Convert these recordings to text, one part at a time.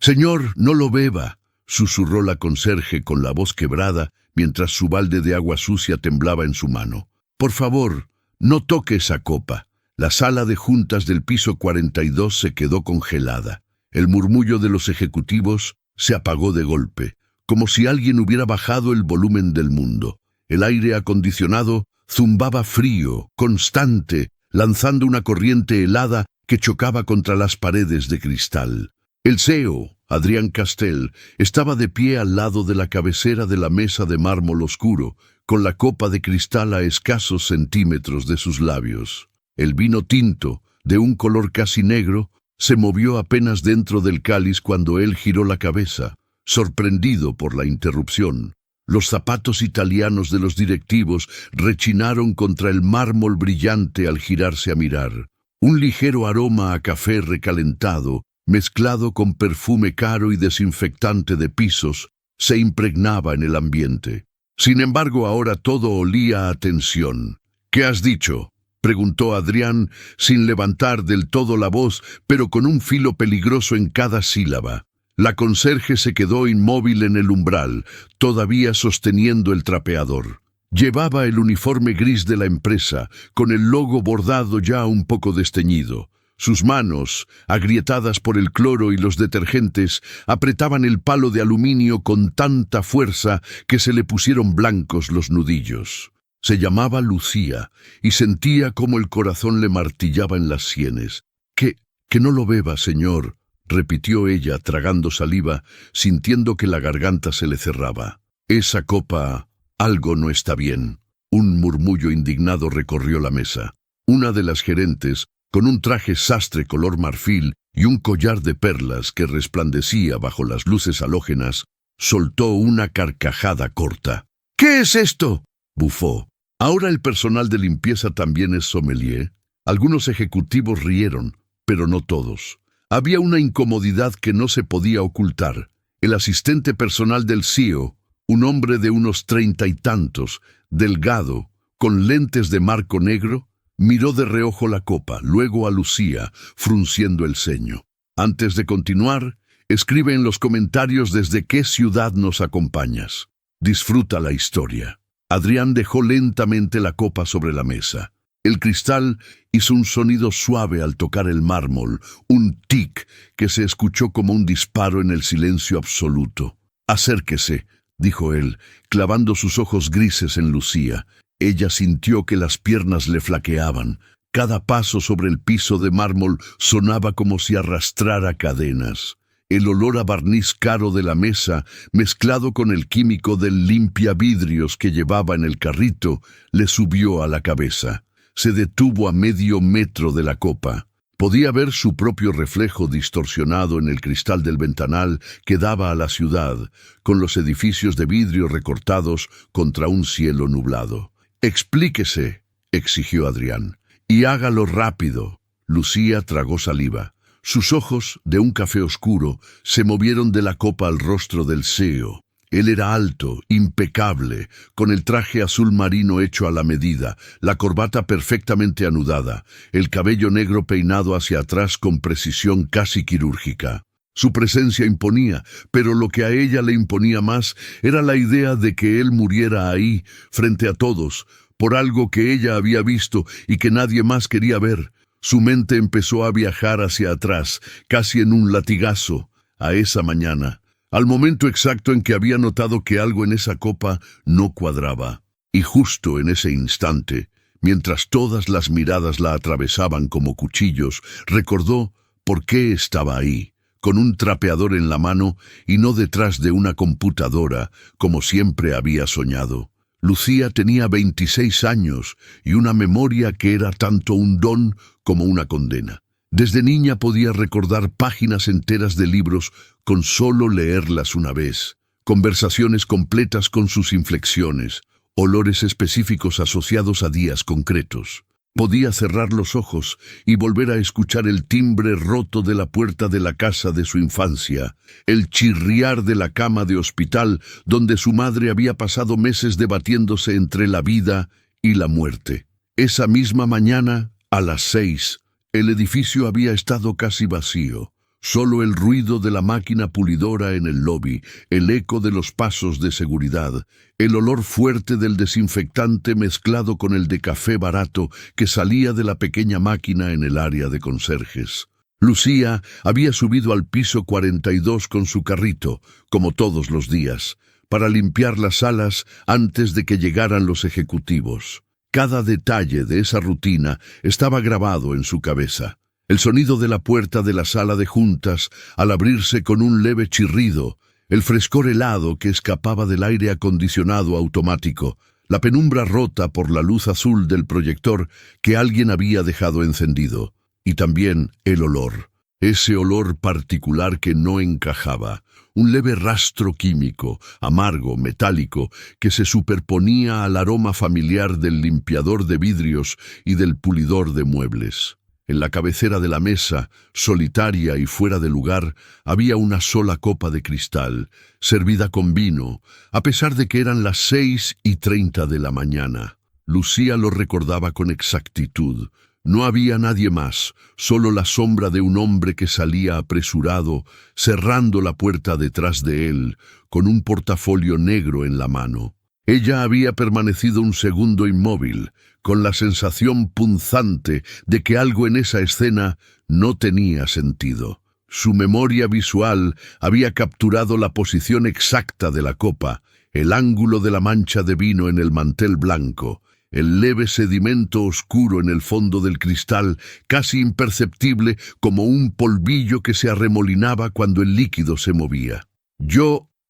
«Señor, no lo beba», susurró la conserje con la voz quebrada mientras su balde de agua sucia temblaba en su mano. «Por favor, no toque esa copa». La sala de juntas del piso 42 se quedó congelada. El murmullo de los ejecutivos se apagó de golpe, como si alguien hubiera bajado el volumen del mundo. El aire acondicionado zumbaba frío, constante, lanzando una corriente helada que chocaba contra las paredes de cristal. El CEO, Adrián Castell, estaba de pie al lado de la cabecera de la mesa de mármol oscuro, con la copa de cristal a escasos centímetros de sus labios. El vino tinto, de un color casi negro, se movió apenas dentro del cáliz cuando él giró la cabeza, sorprendido por la interrupción. Los zapatos italianos de los directivos rechinaron contra el mármol brillante al girarse a mirar. Un ligero aroma a café recalentado, mezclado con perfume caro y desinfectante de pisos, se impregnaba en el ambiente. Sin embargo, ahora todo olía a tensión. «¿Qué has dicho?», preguntó Adrián, sin levantar del todo la voz, pero con un filo peligroso en cada sílaba. La conserje se quedó inmóvil en el umbral, todavía sosteniendo el trapeador. Llevaba el uniforme gris de la empresa, con el logo bordado ya un poco desteñido. Sus manos, agrietadas por el cloro y los detergentes, apretaban el palo de aluminio con tanta fuerza que se le pusieron blancos los nudillos. Se llamaba Lucía, y sentía como el corazón le martillaba en las sienes. «Que no lo beba, señor», repitió ella, tragando saliva, sintiendo que la garganta se le cerraba. «Esa copa, algo no está bien». Un murmullo indignado recorrió la mesa. Una de las gerentes, con un traje sastre color marfil y un collar de perlas que resplandecía bajo las luces halógenas, soltó una carcajada corta. «¿Qué es esto?», bufó. «¿Ahora el personal de limpieza también es sommelier?». Algunos ejecutivos rieron, pero no todos. Había una incomodidad que no se podía ocultar. El asistente personal del CEO, un hombre de unos 30 y tantos, delgado, con lentes de marco negro, miró de reojo la copa, luego a Lucía, frunciendo el ceño. «Antes de continuar, escribe en los comentarios desde qué ciudad nos acompañas. Disfruta la historia». Adrián dejó lentamente la copa sobre la mesa. El cristal hizo un sonido suave al tocar el mármol, un tic que se escuchó como un disparo en el silencio absoluto. «Acérquese», dijo él, clavando sus ojos grises en Lucía. Ella sintió que las piernas le flaqueaban. Cada paso sobre el piso de mármol sonaba como si arrastrara cadenas. El olor a barniz caro de la mesa, mezclado con el químico del limpiavidrios que llevaba en el carrito, le subió a la cabeza. Se detuvo a medio metro de la copa. Podía ver su propio reflejo distorsionado en el cristal del ventanal que daba a la ciudad, con los edificios de vidrio recortados contra un cielo nublado. «Explíquese», exigió Adrián, «y hágalo rápido». Lucía tragó saliva. Sus ojos, de un café oscuro, se movieron de la copa al rostro del CEO. Él era alto, impecable, con el traje azul marino hecho a la medida, la corbata perfectamente anudada, el cabello negro peinado hacia atrás con precisión casi quirúrgica. Su presencia imponía, pero lo que a ella le imponía más era la idea de que él muriera ahí, frente a todos, por algo que ella había visto y que nadie más quería ver. Su mente empezó a viajar hacia atrás, casi en un latigazo, a esa mañana, al momento exacto en que había notado que algo en esa copa no cuadraba. Y justo en ese instante, mientras todas las miradas la atravesaban como cuchillos, recordó por qué estaba ahí, con un trapeador en la mano y no detrás de una computadora, como siempre había soñado. Lucía tenía 26 años y una memoria que era tanto un don como una condena. Desde niña podía recordar páginas enteras de libros con solo leerlas una vez, conversaciones completas con sus inflexiones, olores específicos asociados a días concretos. Podía cerrar los ojos y volver a escuchar el timbre roto de la puerta de la casa de su infancia, el chirriar de la cama de hospital donde su madre había pasado meses debatiéndose entre la vida y la muerte. Esa misma mañana, a las 6, el edificio había estado casi vacío. Solo el ruido de la máquina pulidora en el lobby, el eco de los pasos de seguridad, el olor fuerte del desinfectante mezclado con el de café barato que salía de la pequeña máquina en el área de conserjes. Lucía había subido al piso 42 con su carrito, como todos los días, para limpiar las salas antes de que llegaran los ejecutivos. Cada detalle de esa rutina estaba grabado en su cabeza. El sonido de la puerta de la sala de juntas al abrirse con un leve chirrido, el frescor helado que escapaba del aire acondicionado automático, la penumbra rota por la luz azul del proyector que alguien había dejado encendido, y también el olor, ese olor particular que no encajaba, un leve rastro químico, amargo, metálico, que se superponía al aroma familiar del limpiador de vidrios y del pulidor de muebles. En la cabecera de la mesa, solitaria y fuera de lugar, había una sola copa de cristal, servida con vino, a pesar de que eran las 6:30 de la mañana. Lucía lo recordaba con exactitud. No había nadie más, solo la sombra de un hombre que salía apresurado, cerrando la puerta detrás de él, con un portafolio negro en la mano. Ella había permanecido un segundo inmóvil, con la sensación punzante de que algo en esa escena no tenía sentido. Su memoria visual había capturado la posición exacta de la copa, el ángulo de la mancha de vino en el mantel blanco, el leve sedimento oscuro en el fondo del cristal, casi imperceptible como un polvillo que se arremolinaba cuando el líquido se movía.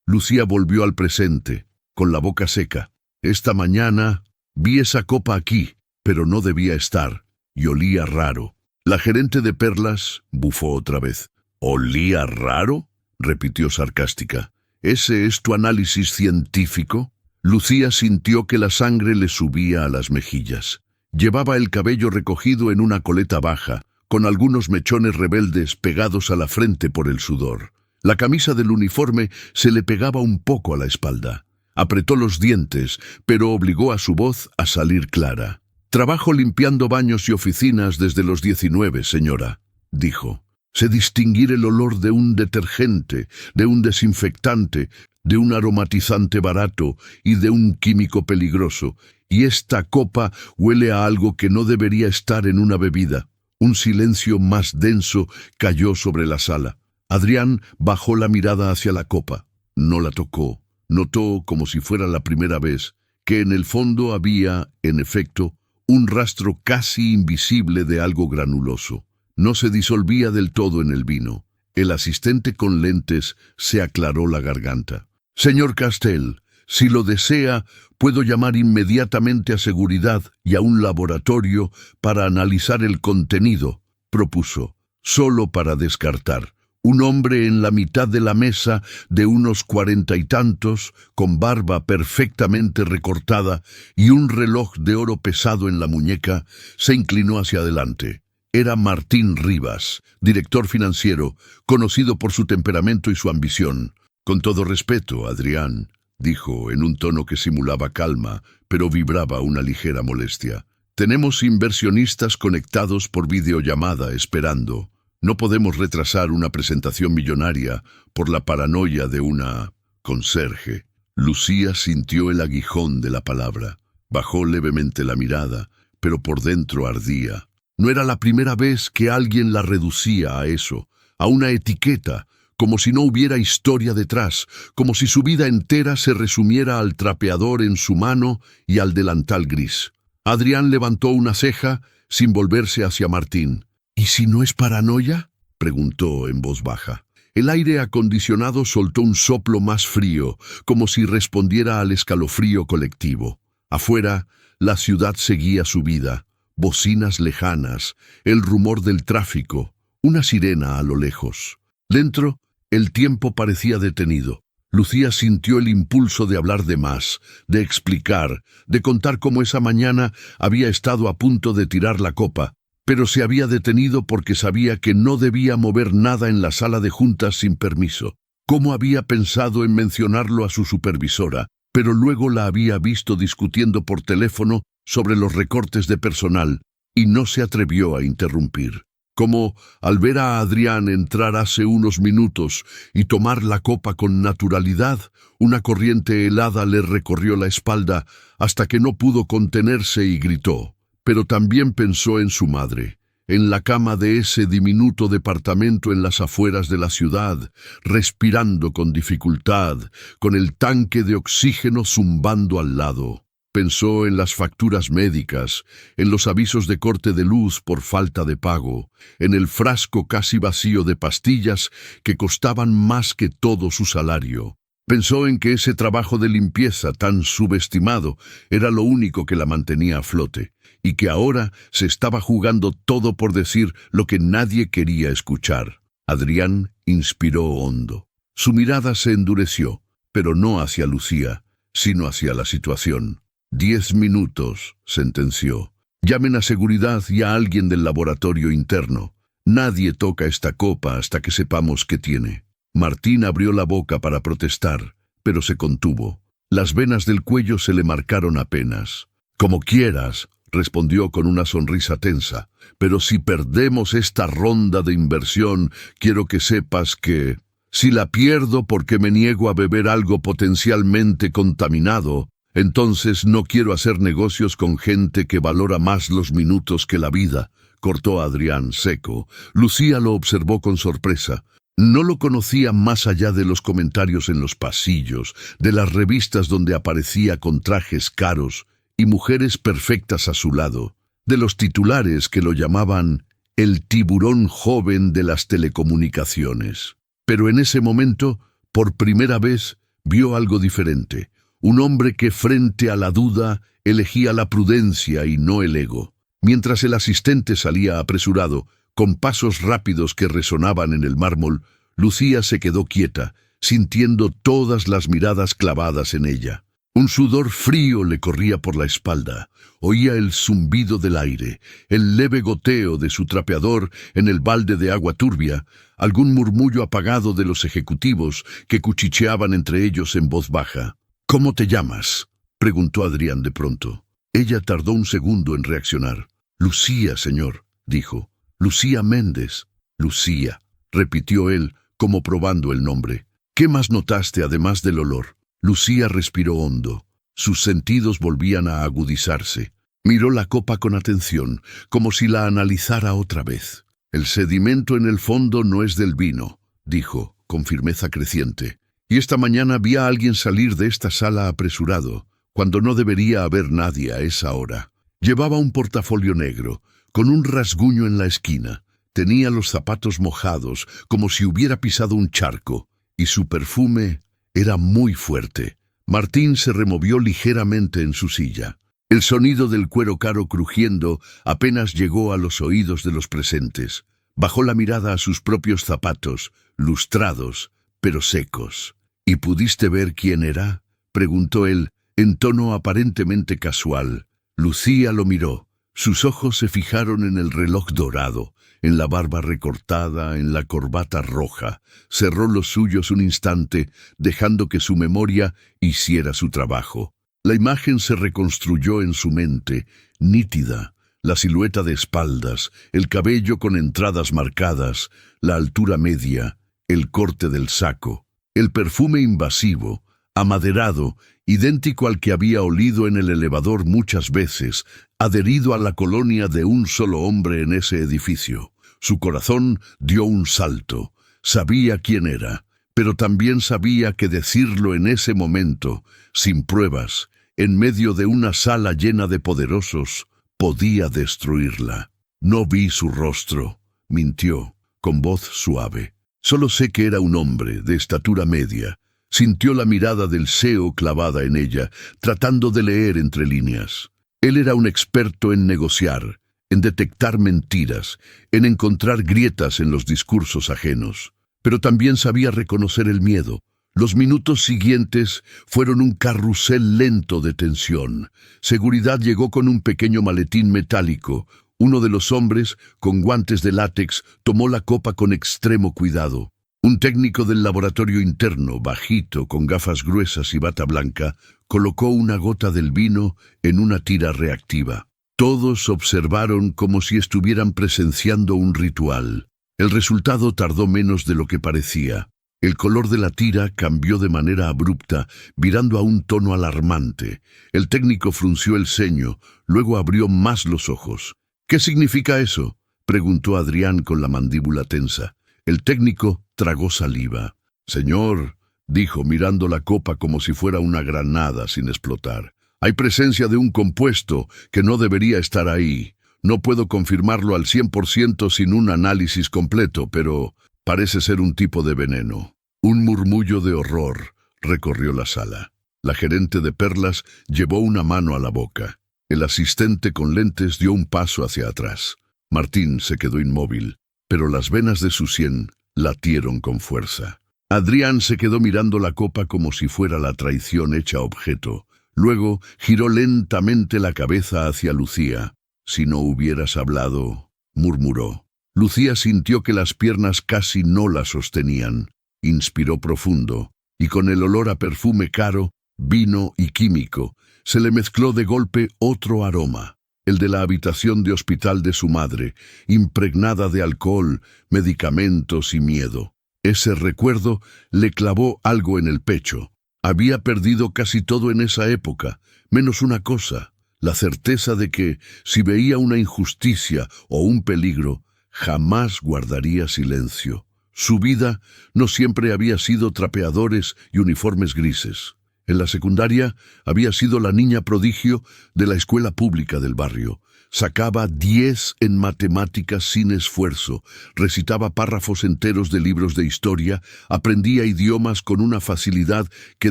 Lucía volvió al presente, con la boca seca. Esta mañana vi esa copa aquí, pero no debía estar, y olía raro. La gerente de perlas bufó otra vez. ¿Olía raro?, repitió sarcástica. ¿Ese es tu análisis científico? Lucía sintió que la sangre le subía a las mejillas. Llevaba el cabello recogido en una coleta baja, con algunos mechones rebeldes pegados a la frente por el sudor. La camisa del uniforme se le pegaba un poco a la espalda. Apretó los dientes, pero obligó a su voz a salir clara. «Trabajo limpiando baños y oficinas desde los 19, señora», dijo. «Sé distinguir el olor de un detergente, de un desinfectante, de un aromatizante barato y de un químico peligroso, y esta copa huele a algo que no debería estar en una bebida». Un silencio más denso cayó sobre la sala. Adrián bajó la mirada hacia la copa. No la tocó. Notó, como si fuera la primera vez, que en el fondo había, en efecto, un rastro casi invisible de algo granuloso. No se disolvía del todo en el vino. El asistente con lentes se aclaró la garganta. «Señor Castell, si lo desea, puedo llamar inmediatamente a seguridad y a un laboratorio para analizar el contenido», propuso, solo para descartar. Un hombre en la mitad de la mesa, de unos 40 y tantos, con barba perfectamente recortada y un reloj de oro pesado en la muñeca, se inclinó hacia adelante. Era Martín Rivas, director financiero, conocido por su temperamento y su ambición. «Con todo respeto, Adrián», dijo en un tono que simulaba calma, pero vibraba una ligera molestia. «Tenemos inversionistas conectados por videollamada esperando. No podemos retrasar una presentación millonaria por la paranoia de una conserje». Lucía sintió el aguijón de la palabra. Bajó levemente la mirada, pero por dentro ardía. No era la primera vez que alguien la reducía a eso, a una etiqueta, como si no hubiera historia detrás, como si su vida entera se resumiera al trapeador en su mano y al delantal gris. Adrián levantó una ceja sin volverse hacia Martín. «¿Y si no es paranoia?», preguntó en voz baja. El aire acondicionado soltó un soplo más frío, como si respondiera al escalofrío colectivo. Afuera, la ciudad seguía su vida. Bocinas lejanas, el rumor del tráfico, una sirena a lo lejos. Dentro, el tiempo parecía detenido. Lucía sintió el impulso de hablar de más, de explicar, de contar cómo esa mañana había estado a punto de tirar la copa, pero se había detenido porque sabía que no debía mover nada en la sala de juntas sin permiso. Cómo había pensado en mencionarlo a su supervisora, pero luego la había visto discutiendo por teléfono sobre los recortes de personal y no se atrevió a interrumpir. como al ver a Adrián entrar hace unos minutos y tomar la copa con naturalidad, una corriente helada le recorrió la espalda hasta que no pudo contenerse y gritó. Pero también pensó en su madre, en la cama de ese diminuto departamento en las afueras de la ciudad, respirando con dificultad, con el tanque de oxígeno zumbando al lado. Pensó en las facturas médicas, en los avisos de corte de luz por falta de pago, en el frasco casi vacío de pastillas que costaban más que todo su salario. Pensó en que ese trabajo de limpieza tan subestimado era lo único que la mantenía a flote, y que ahora se estaba jugando todo por decir lo que nadie quería escuchar. Adrián inspiró hondo. Su mirada se endureció, pero no hacia Lucía, sino hacia la situación. 10 minutos, sentenció. Llamen a seguridad y a alguien del laboratorio interno. Nadie toca esta copa hasta que sepamos qué tiene. Martín abrió la boca para protestar, pero se contuvo. Las venas del cuello se le marcaron apenas. Como quieras, respondió con una sonrisa tensa, pero si perdemos esta ronda de inversión, quiero que sepas que, si la pierdo porque me niego a beber algo potencialmente contaminado, entonces no quiero hacer negocios con gente que valora más los minutos que la vida, cortó Adrián seco. Lucía lo observó con sorpresa. No lo conocía más allá de los comentarios en los pasillos, de las revistas donde aparecía con trajes caros y mujeres perfectas a su lado, de los titulares que lo llamaban el tiburón joven de las telecomunicaciones. Pero en ese momento, por primera vez, vio algo diferente. Un hombre que frente a la duda elegía la prudencia y no el ego. Mientras el asistente salía apresurado, con pasos rápidos que resonaban en el mármol, Lucía se quedó quieta, sintiendo todas las miradas clavadas en ella. Un sudor frío le corría por la espalda. Oía el zumbido del aire, el leve goteo de su trapeador en el balde de agua turbia, algún murmullo apagado de los ejecutivos que cuchicheaban entre ellos en voz baja. «¿Cómo te llamas?», preguntó Adrián de pronto. Ella tardó un segundo en reaccionar. «Lucía, señor», dijo. «Lucía Méndez». «Lucía», repitió él, como probando el nombre. «¿Qué más notaste además del olor?». Lucía respiró hondo. Sus sentidos volvían a agudizarse. Miró la copa con atención, como si la analizara otra vez. «El sedimento en el fondo no es del vino», dijo, con firmeza creciente. «Y esta mañana vi a alguien salir de esta sala apresurado, cuando no debería haber nadie a esa hora. Llevaba un portafolio negro, con un rasguño en la esquina. Tenía los zapatos mojados, como si hubiera pisado un charco, y su perfume era muy fuerte». Martín se removió ligeramente en su silla. El sonido del cuero caro crujiendo apenas llegó a los oídos de los presentes. Bajó la mirada a sus propios zapatos, lustrados, pero secos. «¿Y pudiste ver quién era?», preguntó él, en tono aparentemente casual. Lucía lo miró. Sus ojos se fijaron en el reloj dorado, en la barba recortada, en la corbata roja. Cerró los suyos un instante, dejando que su memoria hiciera su trabajo. La imagen se reconstruyó en su mente, nítida. La silueta de espaldas, el cabello con entradas marcadas, la altura media, el corte del saco. El perfume invasivo, amaderado, idéntico al que había olido en el elevador muchas veces, adherido a la colonia de un solo hombre en ese edificio. Su corazón dio un salto. Sabía quién era, pero también sabía que decirlo en ese momento, sin pruebas, en medio de una sala llena de poderosos, podía destruirla. «No vi su rostro», mintió, con voz suave. «Solo sé que era un hombre de estatura media». Sintió la mirada del CEO clavada en ella, tratando de leer entre líneas. Él era un experto en negociar, en detectar mentiras, en encontrar grietas en los discursos ajenos. Pero también sabía reconocer el miedo. Los minutos siguientes fueron un carrusel lento de tensión. Seguridad llegó con un pequeño maletín metálico. Uno de los hombres, con guantes de látex, tomó la copa con extremo cuidado. Un técnico del laboratorio interno, bajito, con gafas gruesas y bata blanca, colocó una gota del vino en una tira reactiva. Todos observaron como si estuvieran presenciando un ritual. El resultado tardó menos de lo que parecía. El color de la tira cambió de manera abrupta, virando a un tono alarmante. El técnico frunció el ceño, luego abrió más los ojos. «¿Qué significa eso?», preguntó Adrián con la mandíbula tensa. El técnico tragó saliva. «Señor», dijo mirando la copa como si fuera una granada sin explotar, «hay presencia de un compuesto que no debería estar ahí. No puedo confirmarlo al 100% sin un análisis completo, pero parece ser un tipo de veneno». Un murmullo de horror recorrió la sala. La gerente de Perlas llevó una mano a la boca. El asistente con lentes dio un paso hacia atrás. Martín se quedó inmóvil, pero las venas de su sien latieron con fuerza. Adrián se quedó mirando la copa como si fuera la traición hecha objeto. Luego giró lentamente la cabeza hacia Lucía. «Si no hubieras hablado», murmuró. Lucía sintió que las piernas casi no la sostenían. Inspiró profundo, y con el olor a perfume caro, vino y químico, se le mezcló de golpe otro aroma, el de la habitación de hospital de su madre, impregnada de alcohol, medicamentos y miedo. Ese recuerdo le clavó algo en el pecho. Había perdido casi todo en esa época, menos una cosa, la certeza de que, si veía una injusticia o un peligro, jamás guardaría silencio. Su vida no siempre había sido trapeadores y uniformes grises. En la secundaria había sido la niña prodigio de la escuela pública del barrio. Sacaba 10 en matemáticas sin esfuerzo, recitaba párrafos enteros de libros de historia, aprendía idiomas con una facilidad que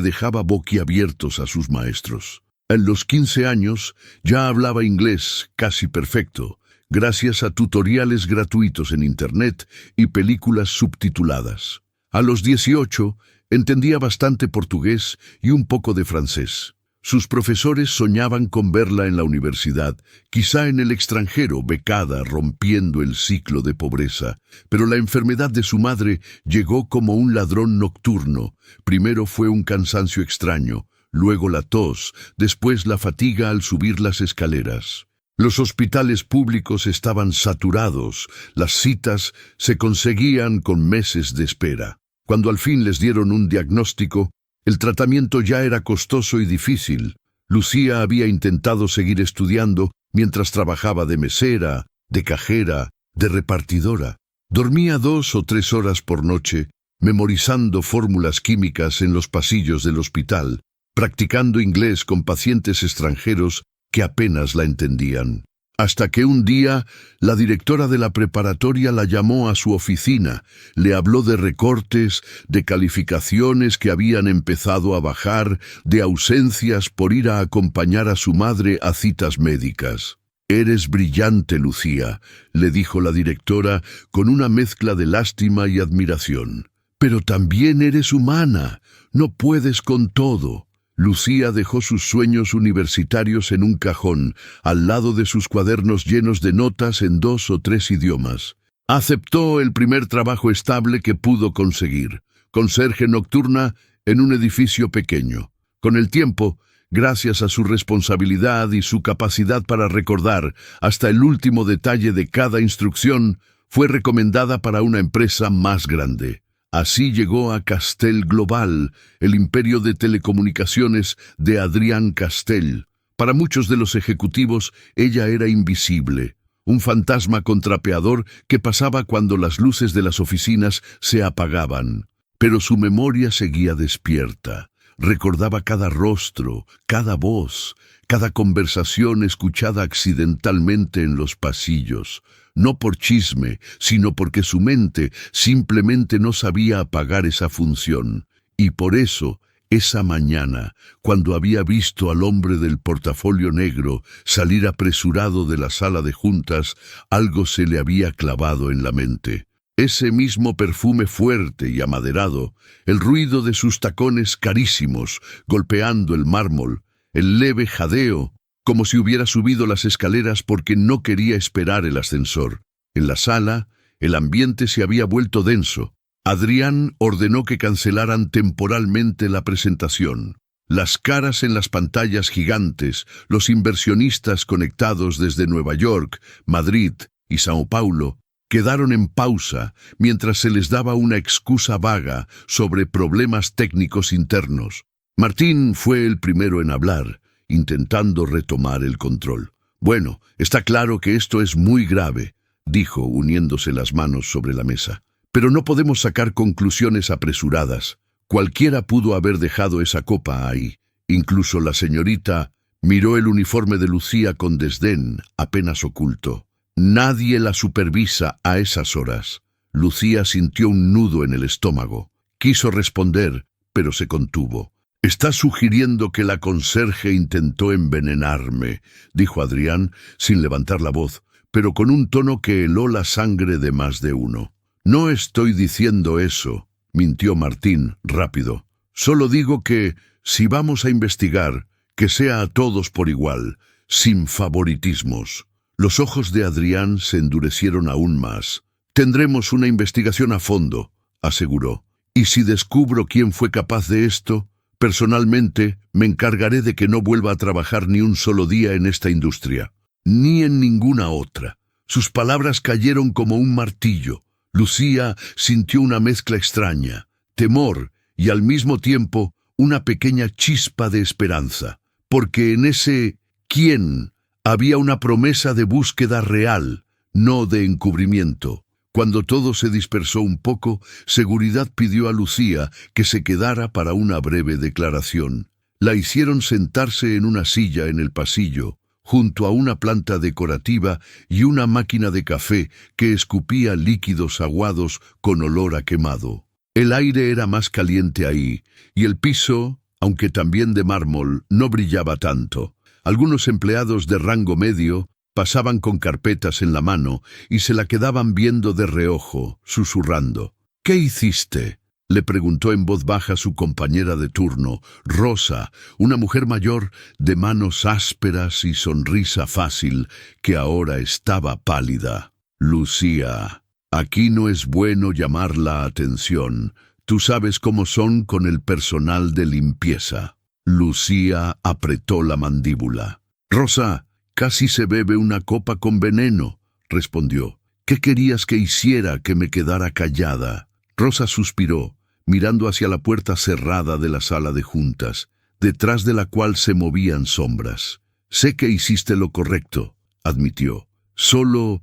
dejaba boquiabiertos a sus maestros. En los 15 años ya hablaba inglés casi perfecto, gracias a tutoriales gratuitos en Internet y películas subtituladas. A los 18, entendía bastante portugués y un poco de francés. Sus profesores soñaban con verla en la universidad, quizá en el extranjero, becada, rompiendo el ciclo de pobreza. Pero la enfermedad de su madre llegó como un ladrón nocturno. Primero fue un cansancio extraño, luego la tos, después la fatiga al subir las escaleras. Los hospitales públicos estaban saturados, las citas se conseguían con meses de espera. Cuando al fin les dieron un diagnóstico, el tratamiento ya era costoso y difícil. Lucía había intentado seguir estudiando mientras trabajaba de mesera, de cajera, de repartidora. Dormía 2 o 3 horas por noche, memorizando fórmulas químicas en los pasillos del hospital, practicando inglés con pacientes extranjeros que apenas la entendían. Hasta que un día la directora de la preparatoria la llamó a su oficina, le habló de recortes, de calificaciones que habían empezado a bajar, de ausencias por ir a acompañar a su madre a citas médicas. «Eres brillante, Lucía», le dijo la directora con una mezcla de lástima y admiración. «Pero también eres humana, no puedes con todo». Lucía dejó sus sueños universitarios en un cajón, al lado de sus cuadernos llenos de notas en 2 o 3 idiomas. Aceptó el primer trabajo estable que pudo conseguir, conserje nocturna en un edificio pequeño. Con el tiempo, gracias a su responsabilidad y su capacidad para recordar hasta el último detalle de cada instrucción, fue recomendada para una empresa más grande. Así llegó a Castell Global, el imperio de telecomunicaciones de Adrián Castell. Para muchos de los ejecutivos, ella era invisible, un fantasma contrapeador que pasaba cuando las luces de las oficinas se apagaban. Pero su memoria seguía despierta. Recordaba cada rostro, cada voz, cada conversación escuchada accidentalmente en los pasillos. No por chisme, sino porque su mente simplemente no sabía apagar esa función. Y por eso, esa mañana, cuando había visto al hombre del portafolio negro salir apresurado de la sala de juntas, algo se le había clavado en la mente. Ese mismo perfume fuerte y amaderado, el ruido de sus tacones carísimos golpeando el mármol, el leve jadeo, como si hubiera subido las escaleras porque no quería esperar el ascensor. En la sala, el ambiente se había vuelto denso. Adrián ordenó que cancelaran temporalmente la presentación. Las caras en las pantallas gigantes, los inversionistas conectados desde Nueva York, Madrid y Sao Paulo, quedaron en pausa mientras se les daba una excusa vaga sobre problemas técnicos internos. Martín fue el primero en hablar, intentando retomar el control. «Bueno, está claro que esto es muy grave», dijo, uniéndose las manos sobre la mesa. «Pero no podemos sacar conclusiones apresuradas. Cualquiera pudo haber dejado esa copa ahí. Incluso la señorita miró el uniforme de Lucía con desdén, apenas oculto. Nadie la supervisa a esas horas». Lucía sintió un nudo en el estómago. Quiso responder, pero se contuvo. «¿Estás sugiriendo que la conserje intentó envenenarme?», dijo Adrián, sin levantar la voz, pero con un tono que heló la sangre de más de uno. «No estoy diciendo eso», mintió Martín, rápido. «Solo digo que, si vamos a investigar, que sea a todos por igual, sin favoritismos». Los ojos de Adrián se endurecieron aún más. «Tendremos una investigación a fondo», aseguró. «Y si descubro quién fue capaz de esto, personalmente me encargaré de que no vuelva a trabajar ni un solo día en esta industria, ni en ninguna otra». Sus palabras cayeron como un martillo. Lucía sintió una mezcla extraña, temor y al mismo tiempo una pequeña chispa de esperanza, porque en ese «quién» había una promesa de búsqueda real, no de encubrimiento. Cuando todo se dispersó un poco, Seguridad pidió a Lucía que se quedara para una breve declaración. La hicieron sentarse en una silla en el pasillo, junto a una planta decorativa y una máquina de café que escupía líquidos aguados con olor a quemado. El aire era más caliente ahí, y el piso, aunque también de mármol, no brillaba tanto. Algunos empleados de rango medio pasaban con carpetas en la mano y se la quedaban viendo de reojo, susurrando. «¿Qué hiciste?», le preguntó en voz baja su compañera de turno, Rosa, una mujer mayor de manos ásperas y sonrisa fácil, que ahora estaba pálida. «Lucía, aquí no es bueno llamar la atención. Tú sabes cómo son con el personal de limpieza». Lucía apretó la mandíbula. «Rosa, casi se bebe una copa con veneno», respondió. «¿Qué querías que hiciera que me quedara callada?». Rosa suspiró, mirando hacia la puerta cerrada de la sala de juntas, detrás de la cual se movían sombras. «Sé que hiciste lo correcto», admitió. Solo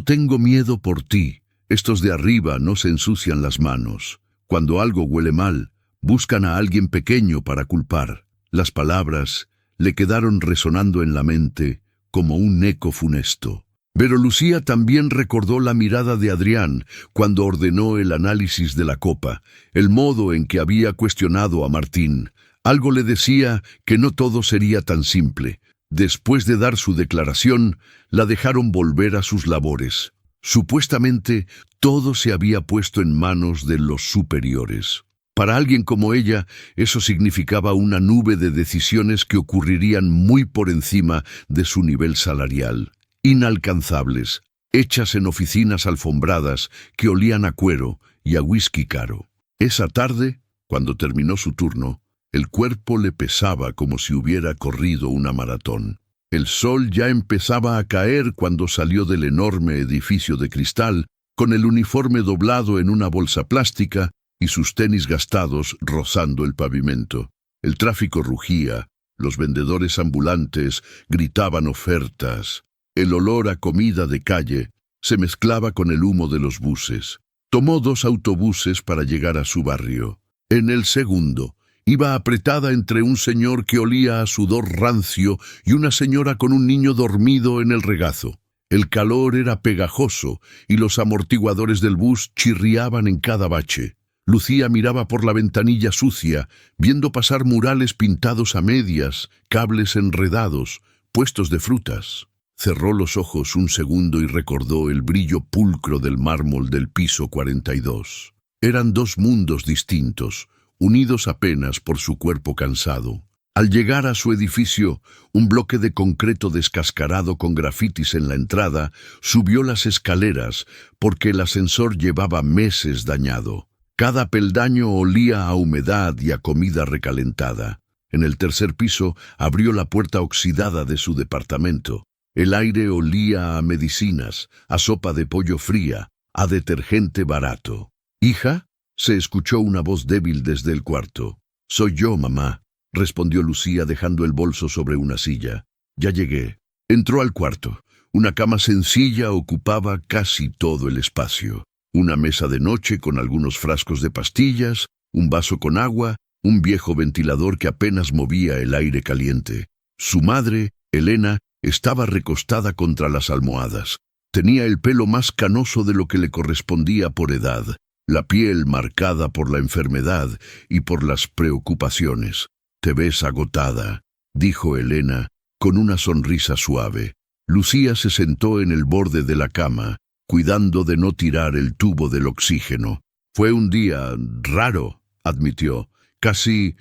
tengo miedo por ti. Estos de arriba no se ensucian las manos. Cuando algo huele mal, buscan a alguien pequeño para culpar». Las palabras le quedaron resonando en la mente como un eco funesto. Pero Lucía también recordó la mirada de Adrián cuando ordenó el análisis de la copa, el modo en que había cuestionado a Martín. Algo le decía que no todo sería tan simple. Después de dar su declaración, la dejaron volver a sus labores. Supuestamente, todo se había puesto en manos de los superiores. Para alguien como ella, eso significaba una nube de decisiones que ocurrirían muy por encima de su nivel salarial. Inalcanzables, hechas en oficinas alfombradas que olían a cuero y a whisky caro. Esa tarde, cuando terminó su turno, el cuerpo le pesaba como si hubiera corrido una maratón. El sol ya empezaba a caer cuando salió del enorme edificio de cristal, con el uniforme doblado en una bolsa plástica y sus tenis gastados rozando el pavimento. El tráfico rugía, los vendedores ambulantes gritaban ofertas. El olor a comida de calle se mezclaba con el humo de los buses. Tomó 2 autobuses para llegar a su barrio. En el segundo, iba apretada entre un señor que olía a sudor rancio y una señora con un niño dormido en el regazo. El calor era pegajoso y los amortiguadores del bus chirriaban en cada bache. Lucía miraba por la ventanilla sucia, viendo pasar murales pintados a medias, cables enredados, puestos de frutas. Cerró los ojos un segundo y recordó el brillo pulcro del mármol del piso 42. Eran 2 mundos distintos, unidos apenas por su cuerpo cansado. Al llegar a su edificio, un bloque de concreto descascarado con grafitis en la entrada subió las escaleras porque el ascensor llevaba meses dañado. Cada peldaño olía a humedad y a comida recalentada. En el tercer piso abrió la puerta oxidada de su departamento. El aire olía a medicinas, a sopa de pollo fría, a detergente barato. «¿Hija?», se escuchó una voz débil desde el cuarto. «Soy yo, mamá», respondió Lucía dejando el bolso sobre una silla. «Ya llegué». Entró al cuarto. Una cama sencilla ocupaba casi todo el espacio. Una mesa de noche con algunos frascos de pastillas, un vaso con agua, un viejo ventilador que apenas movía el aire caliente. Su madre, Elena, estaba recostada contra las almohadas. Tenía el pelo más canoso de lo que le correspondía por edad, la piel marcada por la enfermedad y por las preocupaciones. «Te ves agotada», dijo Elena, con una sonrisa suave. Lucía se sentó en el borde de la cama, cuidando de no tirar el tubo del oxígeno. «Fue un día raro», admitió. Casi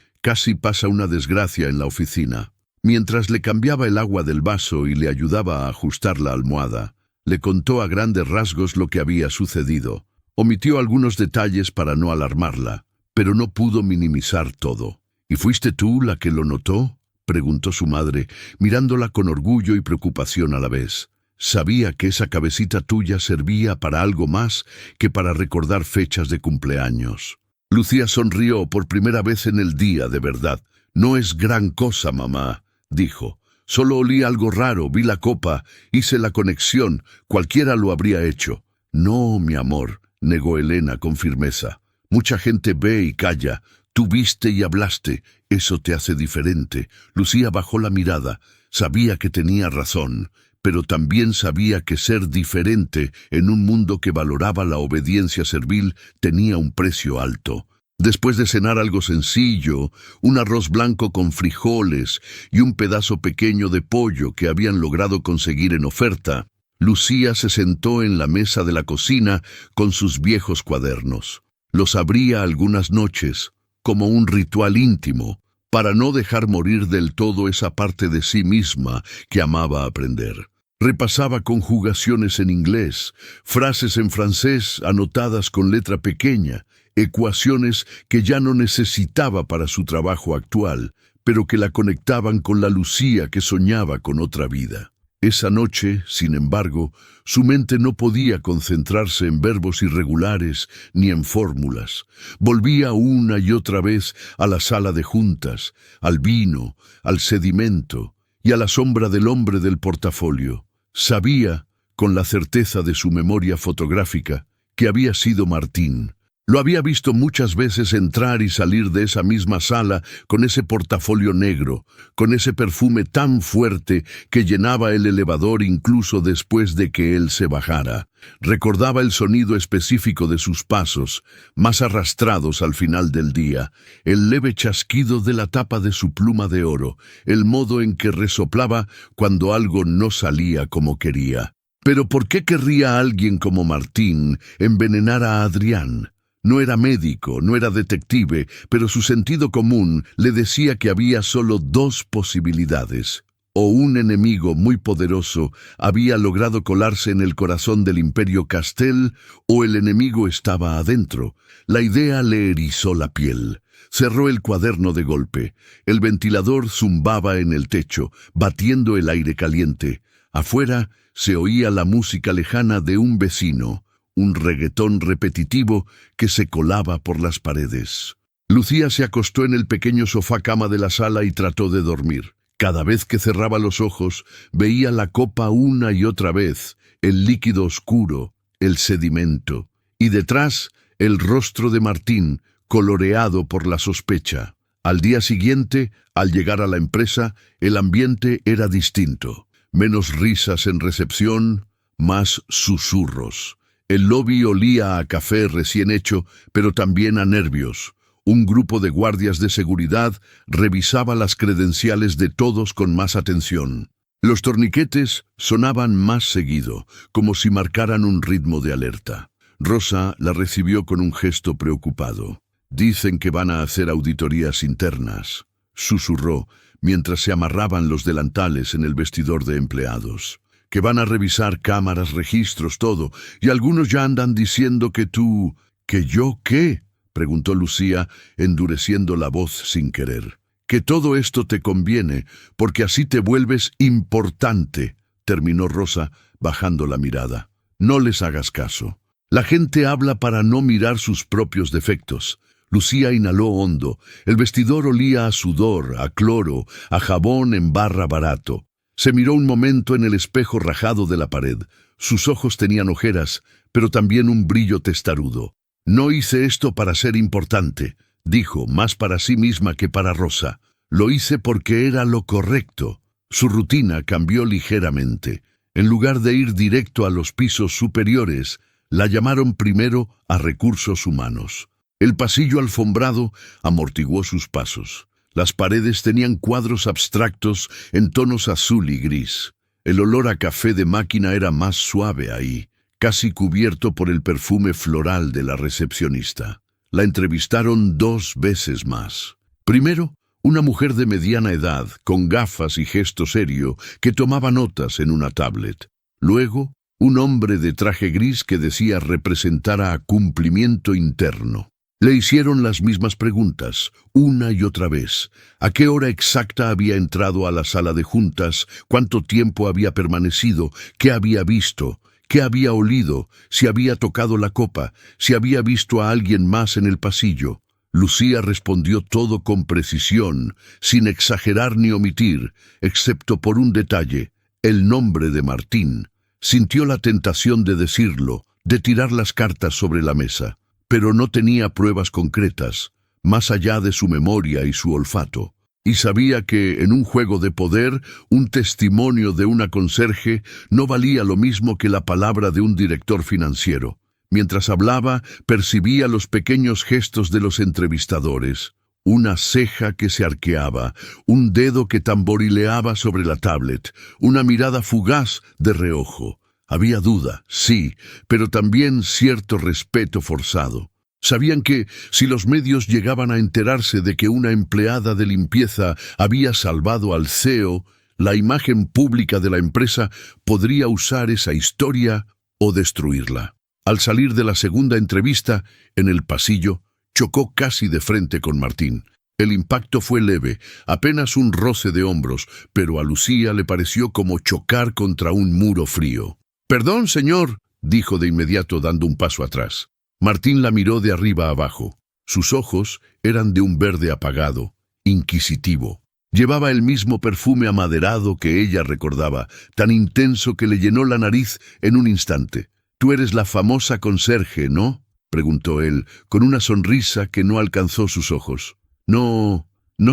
pasa una desgracia en la oficina». Mientras le cambiaba el agua del vaso y le ayudaba a ajustar la almohada, le contó a grandes rasgos lo que había sucedido. Omitió algunos detalles para no alarmarla, pero no pudo minimizar todo. «¿Y fuiste tú la que lo notó?», preguntó su madre, mirándola con orgullo y preocupación a la vez. Sabía que esa cabecita tuya servía para algo más que para recordar fechas de cumpleaños. Lucía sonrió por primera vez en el día de verdad. «No es gran cosa, mamá», dijo. «Solo olí algo raro, vi la copa, hice la conexión, cualquiera lo habría hecho». «No, mi amor», negó Elena con firmeza. «Mucha gente ve y calla. Tú viste y hablaste. Eso te hace diferente». Lucía bajó la mirada. Sabía que tenía razón, pero también sabía que ser diferente en un mundo que valoraba la obediencia servil tenía un precio alto. Después de cenar algo sencillo, un arroz blanco con frijoles y un pedazo pequeño de pollo que habían logrado conseguir en oferta, Lucía se sentó en la mesa de la cocina con sus viejos cuadernos. Los abría algunas noches, como un ritual íntimo, para no dejar morir del todo esa parte de sí misma que amaba aprender. Repasaba conjugaciones en inglés, frases en francés anotadas con letra pequeña, ecuaciones que ya no necesitaba para su trabajo actual, pero que la conectaban con la Lucía que soñaba con otra vida. Esa noche, sin embargo, su mente no podía concentrarse en verbos irregulares ni en fórmulas. Volvía una y otra vez a la sala de juntas, al vino, al sedimento y a la sombra del hombre del portafolio. Sabía, con la certeza de su memoria fotográfica, que había sido Martín. Lo había visto muchas veces entrar y salir de esa misma sala con ese portafolio negro, con ese perfume tan fuerte que llenaba el elevador incluso después de que él se bajara. Recordaba el sonido específico de sus pasos, más arrastrados al final del día, el leve chasquido de la tapa de su pluma de oro, el modo en que resoplaba cuando algo no salía como quería. Pero ¿por qué querría alguien como Martín envenenar a Adrián? No era médico, no era detective, pero su sentido común le decía que había solo dos posibilidades. O un enemigo muy poderoso había logrado colarse en el corazón del Imperio Castel, o el enemigo estaba adentro. La idea le erizó la piel. Cerró el cuaderno de golpe. El ventilador zumbaba en el techo, batiendo el aire caliente. Afuera se oía la música lejana de un vecino, un reggaetón repetitivo que se colaba por las paredes. Lucía se acostó en el pequeño sofá-cama de la sala y trató de dormir. Cada vez que cerraba los ojos, veía la copa una y otra vez, el líquido oscuro, el sedimento, y detrás el rostro de Martín, coloreado por la sospecha. Al día siguiente, al llegar a la empresa, el ambiente era distinto. Menos risas en recepción, más susurros. El lobby olía a café recién hecho, pero también a nervios. Un grupo de guardias de seguridad revisaba las credenciales de todos con más atención. Los torniquetes sonaban más seguido, como si marcaran un ritmo de alerta. Rosa la recibió con un gesto preocupado. «Dicen que van a hacer auditorías internas», susurró, mientras se amarraban los delantales en el vestidor de empleados. «Que van a revisar cámaras, registros, todo, y algunos ya andan diciendo que tú...» «¿Que yo qué?», preguntó Lucía, endureciendo la voz sin querer. que todo esto te conviene, porque así te vuelves importante, terminó Rosa, bajando la mirada. No les hagas caso. La gente habla para no mirar sus propios defectos. Lucía inhaló hondo. El vestidor olía a sudor, a cloro, a jabón en barra barato. Se miró un momento en el espejo rajado de la pared. Sus ojos tenían ojeras, pero también un brillo testarudo. No hice esto para ser importante, dijo, más para sí misma que para Rosa. Lo hice porque era lo correcto. Su rutina cambió ligeramente. En lugar de ir directo a los pisos superiores, la llamaron primero a recursos humanos. El pasillo alfombrado amortiguó sus pasos. Las paredes tenían cuadros abstractos en tonos azul y gris. El olor a café de máquina era más suave ahí, casi cubierto por el perfume floral de la recepcionista. La entrevistaron 2 veces más. Primero, una mujer de mediana edad, con gafas y gesto serio, que tomaba notas en una tablet. Luego, un hombre de traje gris que decía representar a cumplimiento interno. Le hicieron las mismas preguntas, una y otra vez. ¿A qué hora exacta había entrado a la sala de juntas? ¿Cuánto tiempo había permanecido? ¿Qué había visto? ¿Qué había olido? ¿Si había tocado la copa? ¿Si había visto a alguien más en el pasillo? Lucía respondió todo con precisión, sin exagerar ni omitir, excepto por un detalle, el nombre de Martín. Sintió la tentación de decirlo, de tirar las cartas sobre la mesa, pero no tenía pruebas concretas, más allá de su memoria y su olfato. Y sabía que, en un juego de poder, un testimonio de una conserje no valía lo mismo que la palabra de un director financiero. Mientras hablaba, percibía los pequeños gestos de los entrevistadores. Una ceja que se arqueaba, un dedo que tamborileaba sobre la tablet, una mirada fugaz de reojo. Había duda, sí, pero también cierto respeto forzado. Sabían que, si los medios llegaban a enterarse de que una empleada de limpieza había salvado al CEO, la imagen pública de la empresa podría usar esa historia o destruirla. Al salir de la segunda entrevista, en el pasillo, chocó casi de frente con Martín. El impacto fue leve, apenas un roce de hombros, pero a Lucía le pareció como chocar contra un muro frío. «Perdón, señor», dijo de inmediato dando un paso atrás. Martín la miró de arriba abajo. Sus ojos eran de un verde apagado, inquisitivo. Llevaba el mismo perfume amaderado que ella recordaba, tan intenso que le llenó la nariz en un instante. «Tú eres la famosa conserje, ¿no?», preguntó él, con una sonrisa que no alcanzó sus ojos. «No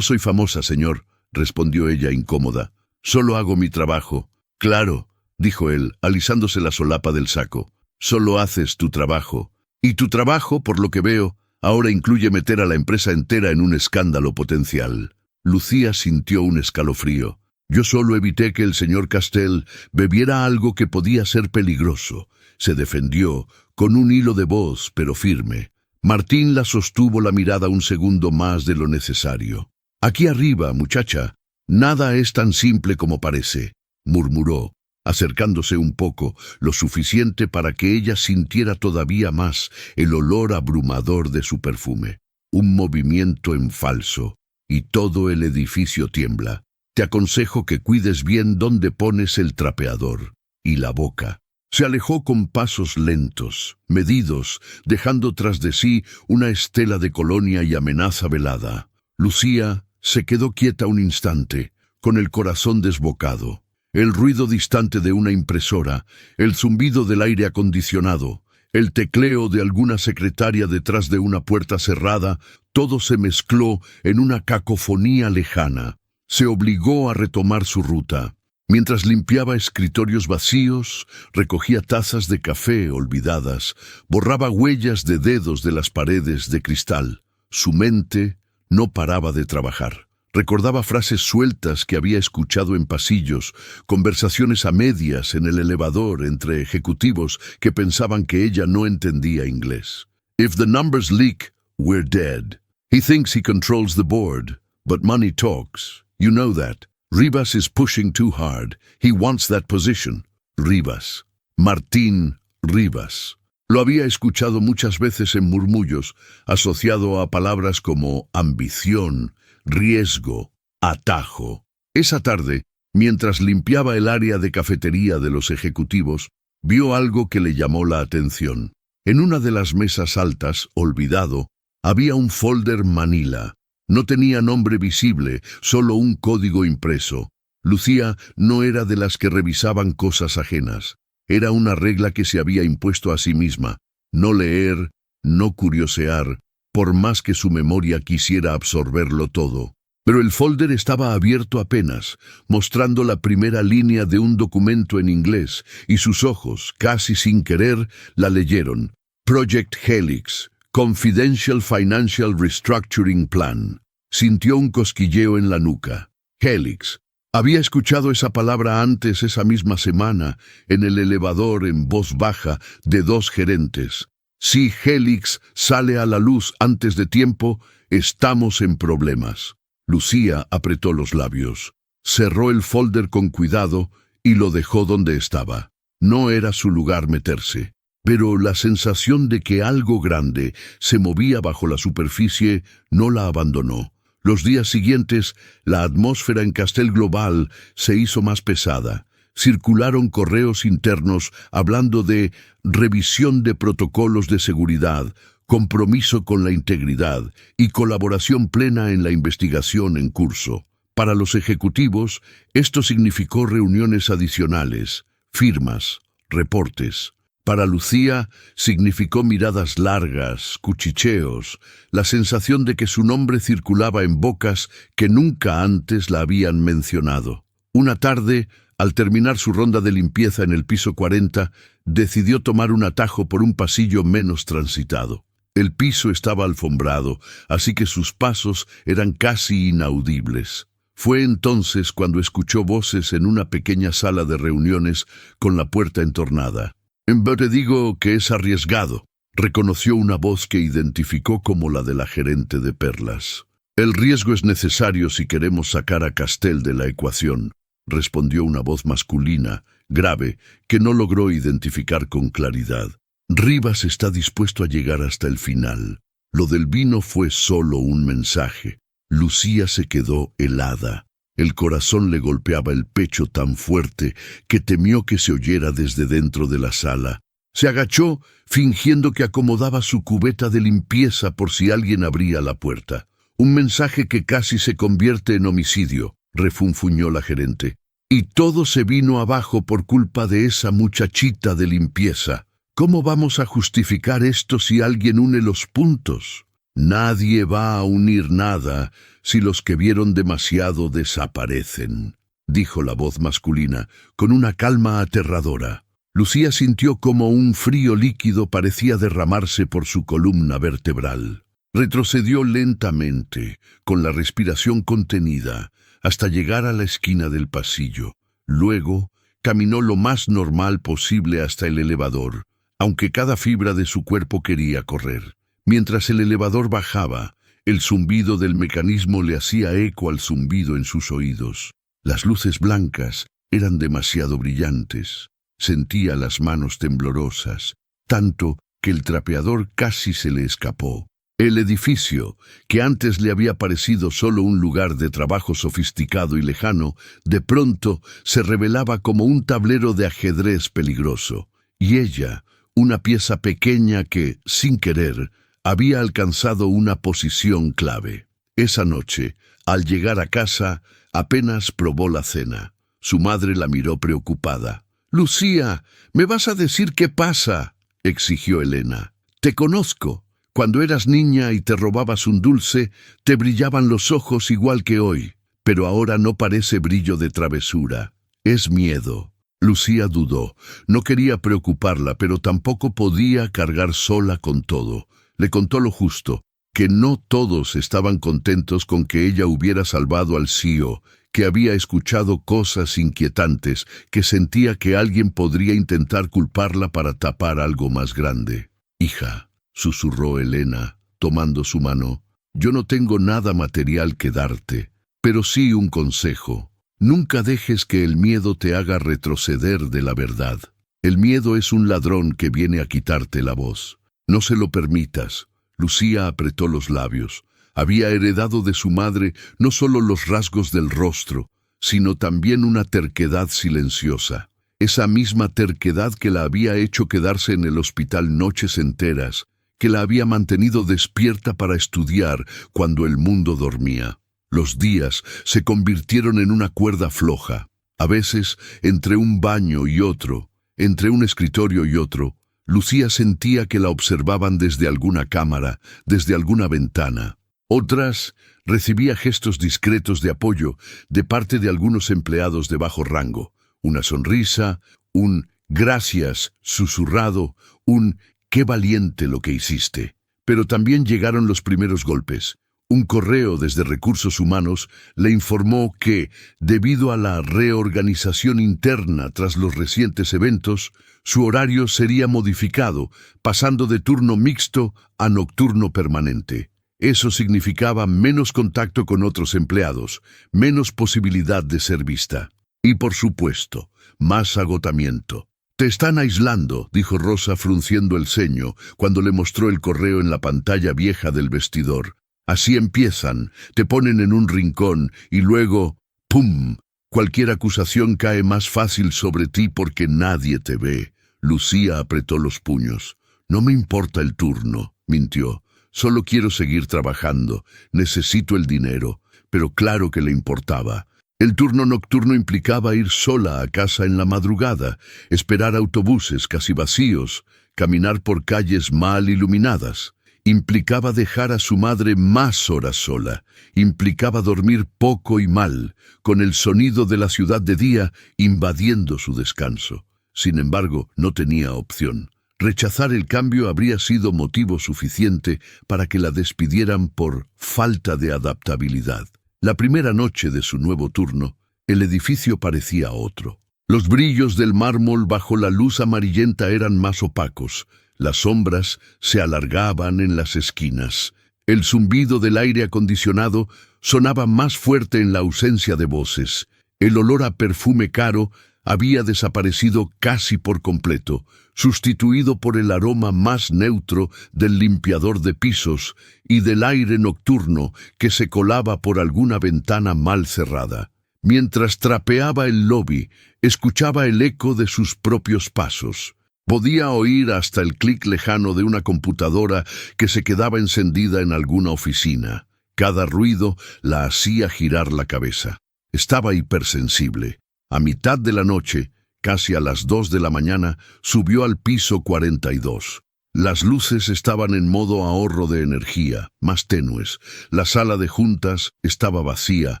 soy famosa, señor», respondió ella incómoda. «Solo hago mi trabajo». «Claro», dijo él, alisándose la solapa del saco. «Solo haces tu trabajo. Y tu trabajo, por lo que veo, ahora incluye meter a la empresa entera en un escándalo potencial». Lucía sintió un escalofrío. «Yo solo evité que el señor Castell bebiera algo que podía ser peligroso», se defendió, con un hilo de voz, pero firme. Martín la sostuvo la mirada un segundo más de lo necesario. «Aquí arriba, muchacha, nada es tan simple como parece», murmuró, acercándose un poco, lo suficiente para que ella sintiera todavía más el olor abrumador de su perfume. Un movimiento en falso, y todo el edificio tiembla. Te aconsejo que cuides bien dónde pones el trapeador y la boca. Se alejó con pasos lentos, medidos, dejando tras de sí una estela de colonia y amenaza velada. Lucía se quedó quieta un instante, con el corazón desbocado. El ruido distante de una impresora, el zumbido del aire acondicionado, el tecleo de alguna secretaria detrás de una puerta cerrada, todo se mezcló en una cacofonía lejana. Se obligó a retomar su ruta. Mientras limpiaba escritorios vacíos, recogía tazas de café olvidadas, borraba huellas de dedos de las paredes de cristal. Su mente no paraba de trabajar. Recordaba frases sueltas que había escuchado en pasillos, conversaciones a medias en el elevador entre ejecutivos que pensaban que ella no entendía inglés. «If the numbers leak, we're dead. He thinks he controls the board, but money talks. You know that. Rivas is pushing too hard. He wants that position». Rivas. Martín Rivas. Lo había escuchado muchas veces en murmullos, asociado a palabras como ambición, riesgo, atajo. Esa tarde, mientras limpiaba el área de cafetería de los ejecutivos, vio algo que le llamó la atención. En una de las mesas altas, olvidado, había un folder manila. No tenía nombre visible, solo un código impreso. Lucía no era de las que revisaban cosas ajenas. Era una regla que se había impuesto a sí misma: no leer, no curiosear, por más que su memoria quisiera absorberlo todo. Pero el folder estaba abierto apenas, mostrando la primera línea de un documento en inglés, y sus ojos, casi sin querer, la leyeron. Project Helix, Confidential Financial Restructuring Plan. Sintió un cosquilleo en la nuca. Helix. Había escuchado esa palabra antes esa misma semana, en el elevador en voz baja de dos gerentes. Si Helix sale a la luz antes de tiempo, estamos en problemas. Lucía apretó los labios, cerró el folder con cuidado y lo dejó donde estaba. No era su lugar meterse, pero la sensación de que algo grande se movía bajo la superficie no la abandonó. Los días siguientes, la atmósfera en Castel Global se hizo más pesada. Circularon correos internos hablando de revisión de protocolos de seguridad, compromiso con la integridad y colaboración plena en la investigación en curso. Para los ejecutivos, esto significó reuniones adicionales, firmas, reportes. Para Lucía, significó miradas largas, cuchicheos, la sensación de que su nombre circulaba en bocas que nunca antes la habían mencionado. Una tarde, al terminar su ronda de limpieza en el piso 40, decidió tomar un atajo por un pasillo menos transitado. El piso estaba alfombrado, así que sus pasos eran casi inaudibles. Fue entonces cuando escuchó voces en una pequeña sala de reuniones con la puerta entornada. Te digo que es arriesgado, reconoció una voz que identificó como la de la gerente de perlas. El riesgo es necesario si queremos sacar a Castel de la ecuación, respondió una voz masculina, grave, que no logró identificar con claridad. Rivas está dispuesto a llegar hasta el final. Lo del vino fue solo un mensaje. Lucía se quedó helada. El corazón le golpeaba el pecho tan fuerte que temió que se oyera desde dentro de la sala. Se agachó, fingiendo que acomodaba su cubeta de limpieza por si alguien abría la puerta. Un mensaje que casi se convierte en homicidio, refunfuñó la gerente. Y todo se vino abajo por culpa de esa muchachita de limpieza. ¿Cómo vamos a justificar esto si alguien une los puntos? Nadie va a unir nada si los que vieron demasiado desaparecen, dijo la voz masculina, con una calma aterradora. Lucía sintió como un frío líquido parecía derramarse por su columna vertebral. Retrocedió lentamente, con la respiración contenida, hasta llegar a la esquina del pasillo. Luego, caminó lo más normal posible hasta el elevador, aunque cada fibra de su cuerpo quería correr. Mientras el elevador bajaba, el zumbido del mecanismo le hacía eco al zumbido en sus oídos. Las luces blancas eran demasiado brillantes. Sentía las manos temblorosas, tanto que el trapeador casi se le escapó. El edificio, que antes le había parecido solo un lugar de trabajo sofisticado y lejano, de pronto se revelaba como un tablero de ajedrez peligroso. Y ella, una pieza pequeña que, sin querer, había alcanzado una posición clave. Esa noche, al llegar a casa, apenas probó la cena. Su madre la miró preocupada. «Lucía, ¿me vas a decir qué pasa?», exigió Elena. «Te conozco. Cuando eras niña y te robabas un dulce, te brillaban los ojos igual que hoy. Pero ahora no parece brillo de travesura. Es miedo». Lucía dudó. No quería preocuparla, pero tampoco podía cargar sola con todo. Le contó lo justo, que no todos estaban contentos con que ella hubiera salvado al CEO, que había escuchado cosas inquietantes, que sentía que alguien podría intentar culparla para tapar algo más grande. «Hija», susurró Elena, tomando su mano, «yo no tengo nada material que darte, pero sí un consejo. Nunca dejes que el miedo te haga retroceder de la verdad». El miedo es un ladrón que viene a quitarte la voz. No se lo permitas. Lucía apretó los labios. Había heredado de su madre no solo los rasgos del rostro, sino también una terquedad silenciosa. Esa misma terquedad que la había hecho quedarse en el hospital noches enteras, que la había mantenido despierta para estudiar cuando el mundo dormía. Los días se convirtieron en una cuerda floja. A veces, entre un baño y otro, entre un escritorio y otro, Lucía sentía que la observaban desde alguna cámara, desde alguna ventana. Otras recibía gestos discretos de apoyo de parte de algunos empleados de bajo rango. Una sonrisa, un gracias susurrado, un qué valiente lo que hiciste. Pero también llegaron los primeros golpes. Un correo desde Recursos Humanos le informó que, debido a la reorganización interna tras los recientes eventos, su horario sería modificado, pasando de turno mixto a nocturno permanente. Eso significaba menos contacto con otros empleados, menos posibilidad de ser vista. Y por supuesto, más agotamiento. «Te están aislando», dijo Rosa frunciendo el ceño cuando le mostró el correo en la pantalla vieja del vestidor. «Así empiezan, te ponen en un rincón y luego, ¡pum!, cualquier acusación cae más fácil sobre ti porque nadie te ve». Lucía apretó los puños. «No me importa el turno», mintió. «Solo quiero seguir trabajando. Necesito el dinero». Pero claro que le importaba. El turno nocturno implicaba ir sola a casa en la madrugada, esperar autobuses casi vacíos, caminar por calles mal iluminadas. Implicaba dejar a su madre más horas sola. Implicaba dormir poco y mal, con el sonido de la ciudad de día invadiendo su descanso. Sin embargo, no tenía opción. Rechazar el cambio habría sido motivo suficiente para que la despidieran por falta de adaptabilidad. La primera noche de su nuevo turno, el edificio parecía otro. Los brillos del mármol bajo la luz amarillenta eran más opacos. Las sombras se alargaban en las esquinas. El zumbido del aire acondicionado sonaba más fuerte en la ausencia de voces. El olor a perfume caro había desaparecido casi por completo, sustituido por el aroma más neutro del limpiador de pisos y del aire nocturno que se colaba por alguna ventana mal cerrada. Mientras trapeaba el lobby, escuchaba el eco de sus propios pasos. Podía oír hasta el clic lejano de una computadora que se quedaba encendida en alguna oficina. Cada ruido la hacía girar la cabeza. Estaba hipersensible. A mitad de la noche, casi a las 2 de la mañana, subió al piso 42. Las luces estaban en modo ahorro de energía, más tenues. La sala de juntas estaba vacía,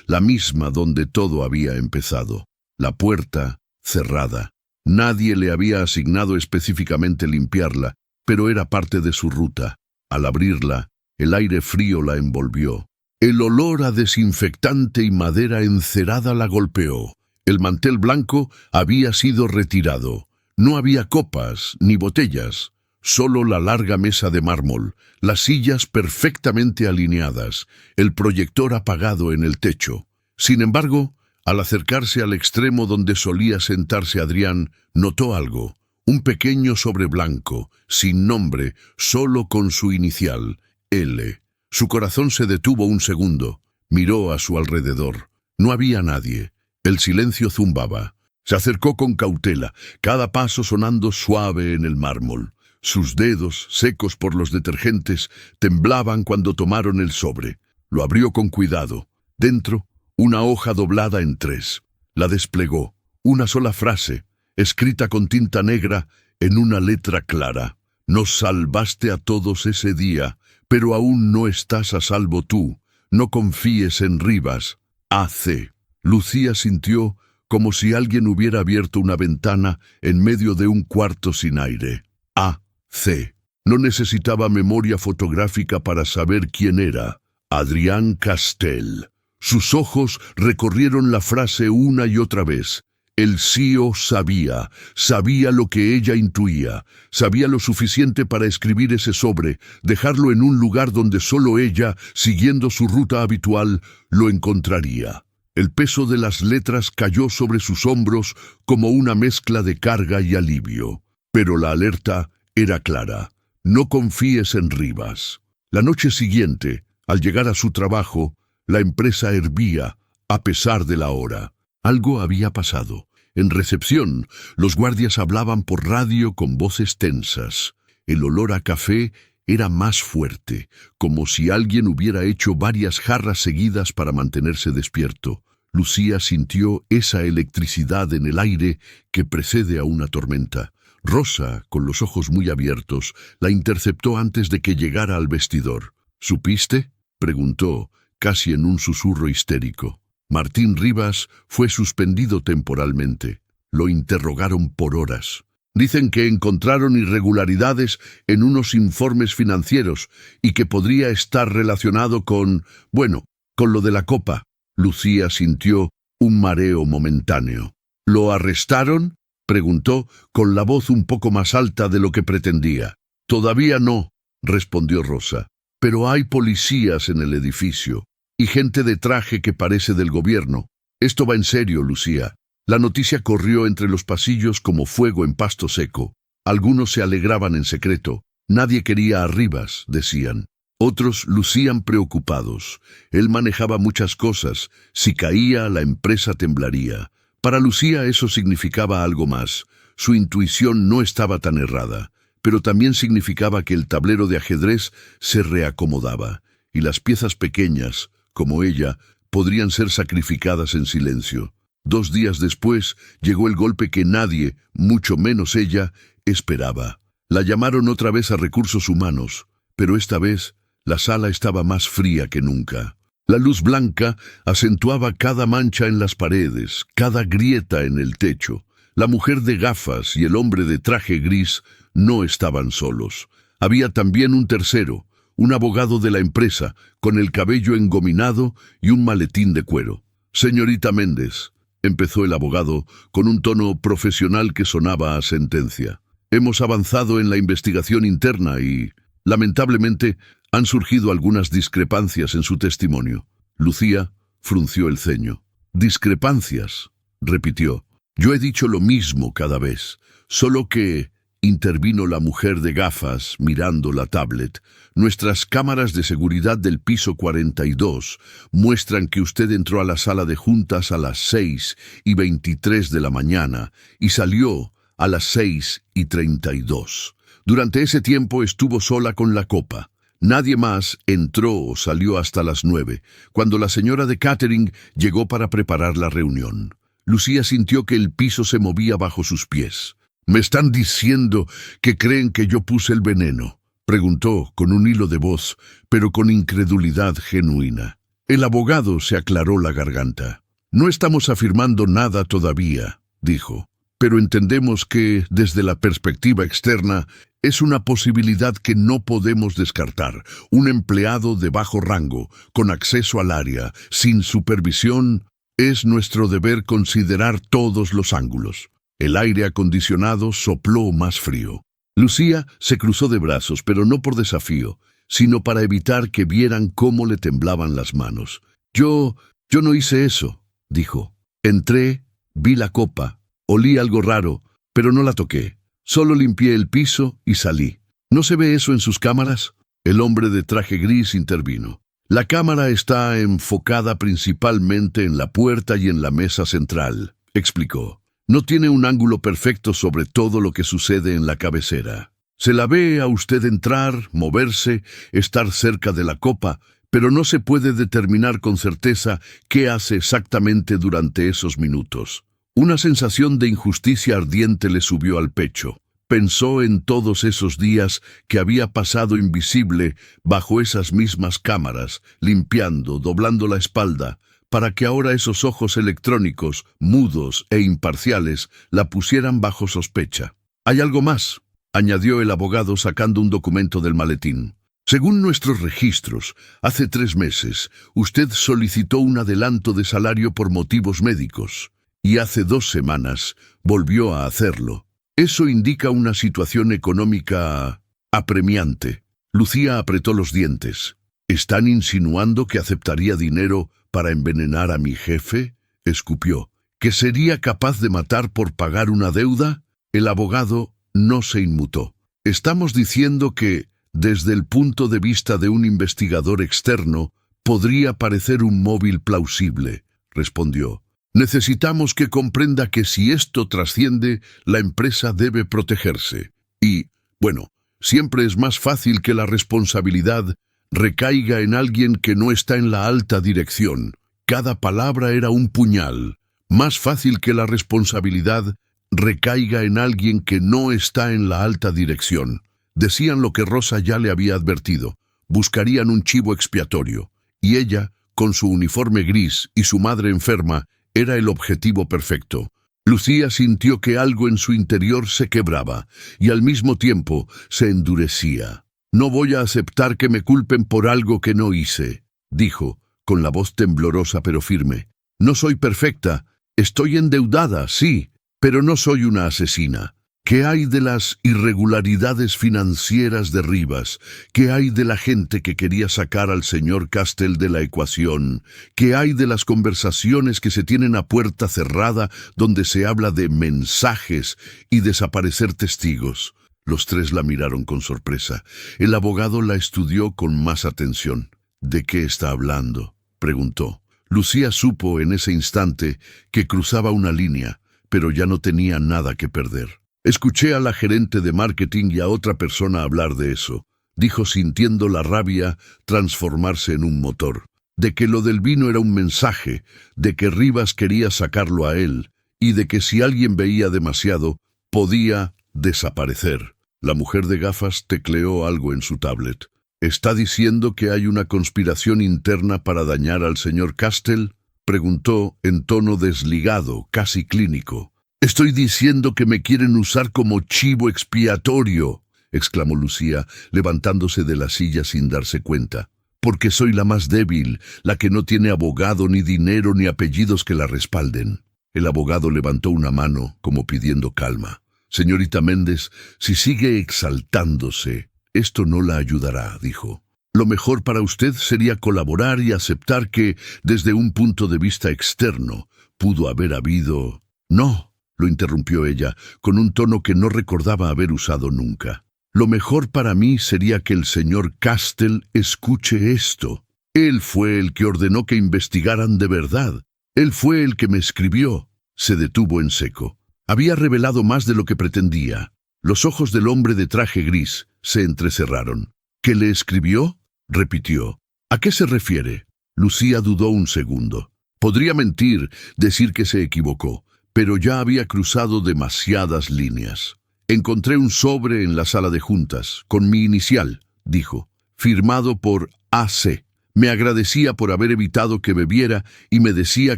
la misma donde todo había empezado. La puerta cerrada. Nadie le había asignado específicamente limpiarla, pero era parte de su ruta. Al abrirla, el aire frío la envolvió. El olor a desinfectante y madera encerada la golpeó. El mantel blanco había sido retirado. No había copas ni botellas, solo la larga mesa de mármol, las sillas perfectamente alineadas, el proyector apagado en el techo. Sin embargo, al acercarse al extremo donde solía sentarse Adrián, notó algo, un pequeño sobre blanco, sin nombre, solo con su inicial, L. Su corazón se detuvo un segundo, miró a su alrededor. No había nadie. El silencio zumbaba. Se acercó con cautela, cada paso sonando suave en el mármol. Sus dedos, secos por los detergentes, temblaban cuando tomaron el sobre. Lo abrió con cuidado. Dentro, una hoja doblada en 3. La desplegó. Una sola frase, escrita con tinta negra en una letra clara. Nos salvaste a todos ese día, pero aún no estás a salvo tú. No confíes en Rivas. A.C. Lucía sintió como si alguien hubiera abierto una ventana en medio de un cuarto sin aire. A.C. No necesitaba memoria fotográfica para saber quién era. Adrián Castell. Sus ojos recorrieron la frase una y otra vez. El CEO sabía lo que ella intuía, sabía lo suficiente para escribir ese sobre, dejarlo en un lugar donde solo ella, siguiendo su ruta habitual, lo encontraría. El peso de las letras cayó sobre sus hombros como una mezcla de carga y alivio. Pero la alerta era clara. No confíes en Rivas. La noche siguiente, al llegar a su trabajo, la empresa hervía, a pesar de la hora. Algo había pasado. En recepción, los guardias hablaban por radio con voces tensas. El olor a café era más fuerte, como si alguien hubiera hecho varias jarras seguidas para mantenerse despierto. Lucía sintió esa electricidad en el aire que precede a una tormenta. Rosa, con los ojos muy abiertos, la interceptó antes de que llegara al vestidor. ¿Supiste?, preguntó, casi en un susurro histérico. Martín Rivas fue suspendido temporalmente. Lo interrogaron por horas. Dicen que encontraron irregularidades en unos informes financieros y que podría estar relacionado con lo de la copa. Lucía sintió un mareo momentáneo. ¿Lo arrestaron?, preguntó, con la voz un poco más alta de lo que pretendía. Todavía no, respondió Rosa, pero hay policías en el edificio y gente de traje que parece del gobierno. Esto va en serio, Lucía. La noticia corrió entre los pasillos como fuego en pasto seco. Algunos se alegraban en secreto. Nadie quería a Rivas, decían. Otros lucían preocupados. Él manejaba muchas cosas. Si caía, la empresa temblaría. Para Lucía eso significaba algo más. Su intuición no estaba tan errada, pero también significaba que el tablero de ajedrez se reacomodaba, y las piezas pequeñas, como ella, podrían ser sacrificadas en silencio. 2 días después llegó el golpe que nadie, mucho menos ella, esperaba. La llamaron otra vez a Recursos Humanos, pero esta vez la sala estaba más fría que nunca. La luz blanca acentuaba cada mancha en las paredes, cada grieta en el techo. La mujer de gafas y el hombre de traje gris no estaban solos. Había también un tercero, un abogado de la empresa, con el cabello engominado y un maletín de cuero. «Señorita Méndez», empezó el abogado con un tono profesional que sonaba a sentencia. «Hemos avanzado en la investigación interna y, lamentablemente, han surgido algunas discrepancias en su testimonio». Lucía frunció el ceño. «¿Discrepancias?», repitió. «Yo he dicho lo mismo cada vez, solo que», intervino la mujer de gafas mirando la tablet, «nuestras cámaras de seguridad del piso 42 muestran que usted entró a la sala de juntas a las 6:23 de la mañana y salió a las 6:32. Durante ese tiempo estuvo sola con la copa. Nadie más entró o salió hasta las 9, cuando la señora de catering llegó para preparar la reunión. Lucía sintió que el piso se movía bajo sus pies. «¿Me están diciendo que creen que yo puse el veneno?», preguntó con un hilo de voz, pero con incredulidad genuina. El abogado se aclaró la garganta. «No estamos afirmando nada todavía», dijo, «pero entendemos que, desde la perspectiva externa, es una posibilidad que no podemos descartar. Un empleado de bajo rango, con acceso al área, sin supervisión, es nuestro deber considerar todos los ángulos». El aire acondicionado sopló más frío. Lucía se cruzó de brazos, pero no por desafío, sino para evitar que vieran cómo le temblaban las manos. Yo no hice eso», dijo. «Entré, vi la copa, olí algo raro, pero no la toqué. Solo limpié el piso y salí». «¿No se ve eso en sus cámaras?», el hombre de traje gris intervino. «La cámara está enfocada principalmente en la puerta y en la mesa central», explicó. «No tiene un ángulo perfecto sobre todo lo que sucede en la cabecera. Se la ve a usted entrar, moverse, estar cerca de la copa, pero no se puede determinar con certeza qué hace exactamente durante esos minutos». Una sensación de injusticia ardiente le subió al pecho. Pensó en todos esos días que había pasado invisible bajo esas mismas cámaras, limpiando, doblando la espalda, para que ahora esos ojos electrónicos, mudos e imparciales, la pusieran bajo sospecha. «Hay algo más», añadió el abogado sacando un documento del maletín. «Según nuestros registros, hace 3 meses, usted solicitó un adelanto de salario por motivos médicos, y hace 2 semanas volvió a hacerlo. Eso indica una situación económica apremiante». Lucía apretó los dientes. «¿Están insinuando que aceptaría dinero para envenenar a mi jefe? Escupió. ¿Que sería capaz de matar por pagar una deuda? El abogado no se inmutó. Estamos diciendo que, desde el punto de vista de un investigador externo, podría parecer un móvil plausible, respondió. Necesitamos que comprenda que si esto trasciende, la empresa debe protegerse. Y, bueno, siempre es más fácil que la responsabilidad recaiga en alguien que no está en la alta dirección. Cada palabra era un puñal. Más fácil que la responsabilidad recaiga en alguien que no está en la alta dirección. Decían lo que Rosa ya le había advertido. Buscarían un chivo expiatorio. Y ella, con su uniforme gris y su madre enferma, era el objetivo perfecto. Lucía sintió que algo en su interior se quebraba y al mismo tiempo se endurecía. «No voy a aceptar que me culpen por algo que no hice», dijo, con la voz temblorosa pero firme. «No soy perfecta. Estoy endeudada, sí, pero no soy una asesina. ¿Qué hay de las irregularidades financieras de Rivas? ¿Qué hay de la gente que quería sacar al señor Castell de la ecuación? ¿Qué hay de las conversaciones que se tienen a puerta cerrada donde se habla de mensajes y desaparecer testigos?» Los tres la miraron con sorpresa. El abogado la estudió con más atención. «¿De qué está hablando?», preguntó. Lucía supo en ese instante que cruzaba una línea, pero ya no tenía nada que perder. «Escuché a la gerente de marketing y a otra persona hablar de eso», dijo sintiendo la rabia transformarse en un motor. «De que lo del vino era un mensaje, de que Rivas quería sacarlo a él, y de que si alguien veía demasiado, podía desaparecer». La mujer de gafas tecleó algo en su tablet. «¿Está diciendo que hay una conspiración interna para dañar al señor Castell?», preguntó en tono desligado, casi clínico. «Estoy diciendo que me quieren usar como chivo expiatorio», exclamó Lucía, levantándose de la silla sin darse cuenta. «Porque soy la más débil, la que no tiene abogado, ni dinero, ni apellidos que la respalden». El abogado levantó una mano, como pidiendo calma. «Señorita Méndez, si sigue exaltándose, esto no la ayudará», dijo. «Lo mejor para usted sería colaborar y aceptar que, desde un punto de vista externo, pudo haber habido...» «No», lo interrumpió ella, con un tono que no recordaba haber usado nunca. «Lo mejor para mí sería que el señor Castell escuche esto. Él fue el que ordenó que investigaran de verdad. Él fue el que me escribió». Se detuvo en seco. Había revelado más de lo que pretendía. Los ojos del hombre de traje gris se entrecerraron. «¿Qué le escribió?», repitió. «¿A qué se refiere?». Lucía dudó un segundo. Podría mentir, decir que se equivocó, pero ya había cruzado demasiadas líneas. «Encontré un sobre en la sala de juntas, con mi inicial», dijo, «firmado por AC. Me agradecía por haber evitado que bebiera y me decía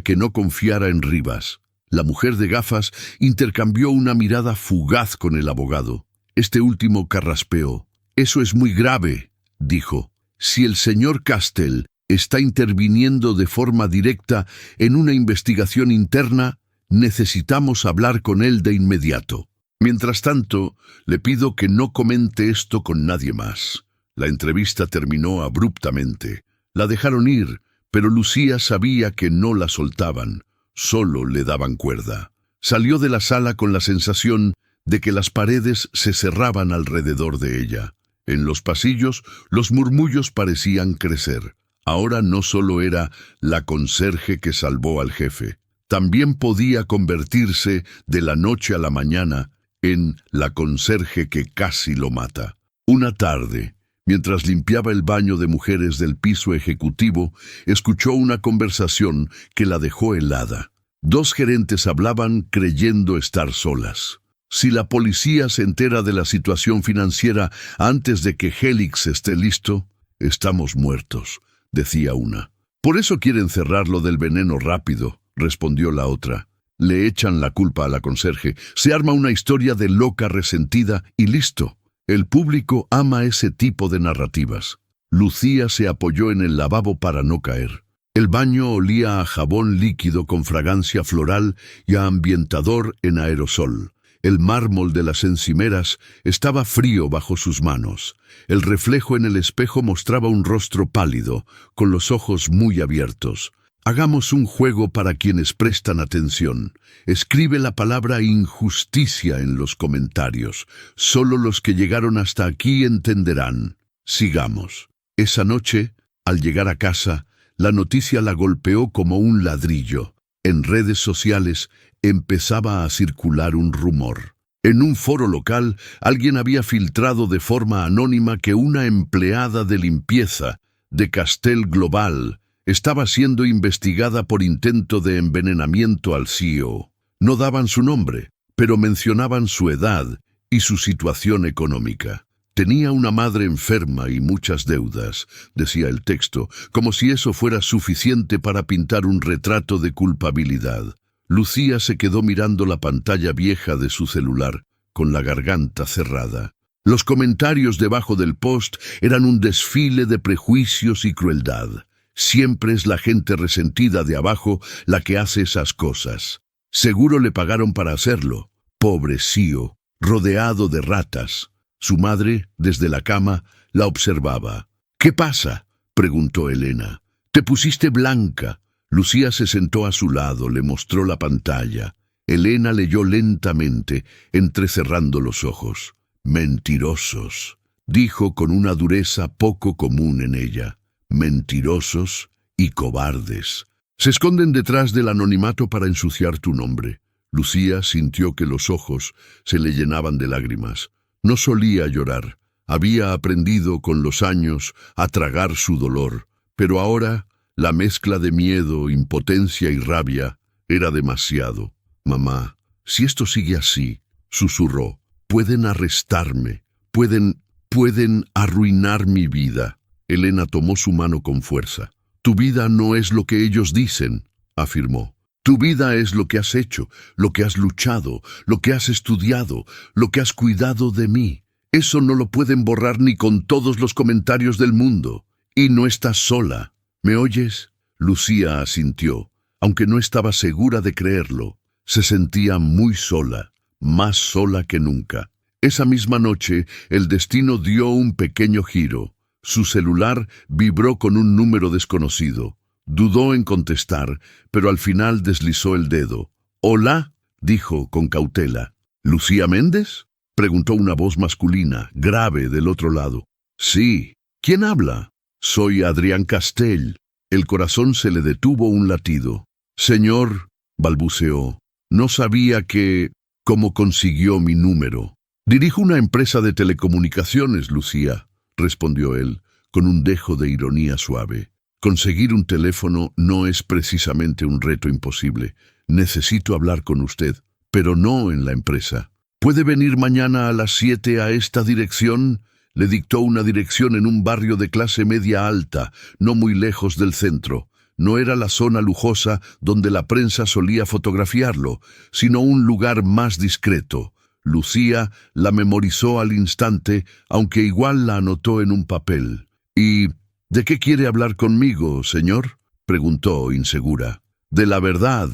que no confiara en Rivas». La mujer de gafas intercambió una mirada fugaz con el abogado. Este último carraspeó. «Eso es muy grave», dijo. «Si el señor Castell está interviniendo de forma directa en una investigación interna, necesitamos hablar con él de inmediato. Mientras tanto, le pido que no comente esto con nadie más». La entrevista terminó abruptamente. La dejaron ir, pero Lucía sabía que no la soltaban. Solo le daban cuerda. Salió de la sala con la sensación de que las paredes se cerraban alrededor de ella. En los pasillos, los murmullos parecían crecer. Ahora no solo era la conserje que salvó al jefe, también podía convertirse de la noche a la mañana en la conserje que casi lo mata. Una tarde, mientras limpiaba el baño de mujeres del piso ejecutivo, escuchó una conversación que la dejó helada. Dos gerentes hablaban creyendo estar solas. «Si la policía se entera de la situación financiera antes de que Helix esté listo, estamos muertos», decía una. «Por eso quieren cerrar lo del veneno rápido», respondió la otra. Le echan la culpa a la conserje, se arma una historia de loca resentida y listo. El público ama ese tipo de narrativas. Lucía se apoyó en el lavabo para no caer. El baño olía a jabón líquido con fragancia floral y a ambientador en aerosol. El mármol de las encimeras estaba frío bajo sus manos. El reflejo en el espejo mostraba un rostro pálido, con los ojos muy abiertos. Hagamos un juego para quienes prestan atención. Escribe la palabra injusticia en los comentarios. Solo los que llegaron hasta aquí entenderán. Sigamos. Esa noche, al llegar a casa, la noticia la golpeó como un ladrillo. En redes sociales empezaba a circular un rumor. En un foro local, alguien había filtrado de forma anónima que una empleada de limpieza de Castel Global estaba siendo investigada por intento de envenenamiento al CEO. No daban su nombre, pero mencionaban su edad y su situación económica. Tenía una madre enferma y muchas deudas, decía el texto, como si eso fuera suficiente para pintar un retrato de culpabilidad. Lucía se quedó mirando la pantalla vieja de su celular, con la garganta cerrada. Los comentarios debajo del post eran un desfile de prejuicios y crueldad. Siempre es la gente resentida de abajo la que hace esas cosas. Seguro le pagaron para hacerlo. Pobre CEO, rodeado de ratas. Su madre, desde la cama, la observaba. «¿Qué pasa?», preguntó Elena. «Te pusiste blanca». Lucía se sentó a su lado, le mostró la pantalla. Elena leyó lentamente, entrecerrando los ojos. «Mentirosos», dijo con una dureza poco común en ella. «Mentirosos y cobardes. Se esconden detrás del anonimato para ensuciar tu nombre». Lucía sintió que los ojos se le llenaban de lágrimas. No solía llorar. Había aprendido con los años a tragar su dolor, pero ahora la mezcla de miedo, impotencia y rabia era demasiado. «Mamá, si esto sigue así», susurró, «pueden arrestarme, pueden arruinar mi vida». Elena tomó su mano con fuerza. «Tu vida no es lo que ellos dicen», afirmó. «Tu vida es lo que has hecho, lo que has luchado, lo que has estudiado, lo que has cuidado de mí. Eso no lo pueden borrar ni con todos los comentarios del mundo. Y no estás sola. ¿Me oyes?». Lucía asintió, aunque no estaba segura de creerlo. Se sentía muy sola, más sola que nunca. Esa misma noche, el destino dio un pequeño giro. Su celular vibró con un número desconocido. Dudó en contestar, pero al final deslizó el dedo. «Hola», dijo con cautela. «¿Lucía Méndez?», preguntó una voz masculina, grave, del otro lado. «Sí». «¿Quién habla?». «Soy Adrián Castell». El corazón se le detuvo un latido. «Señor», balbuceó, «no sabía que... ¿Cómo consiguió mi número?». «Dirijo una empresa de telecomunicaciones, Lucía», respondió él, con un dejo de ironía suave. «Conseguir un teléfono no es precisamente un reto imposible. Necesito hablar con usted, pero no en la empresa. ¿Puede venir mañana a las 7 a esta dirección?». Le dictó una dirección en un barrio de clase media alta, no muy lejos del centro. No era la zona lujosa donde la prensa solía fotografiarlo, sino un lugar más discreto. Lucía la memorizó al instante, aunque igual la anotó en un papel. «¿Y de qué quiere hablar conmigo, señor?», preguntó, insegura. «De la verdad»,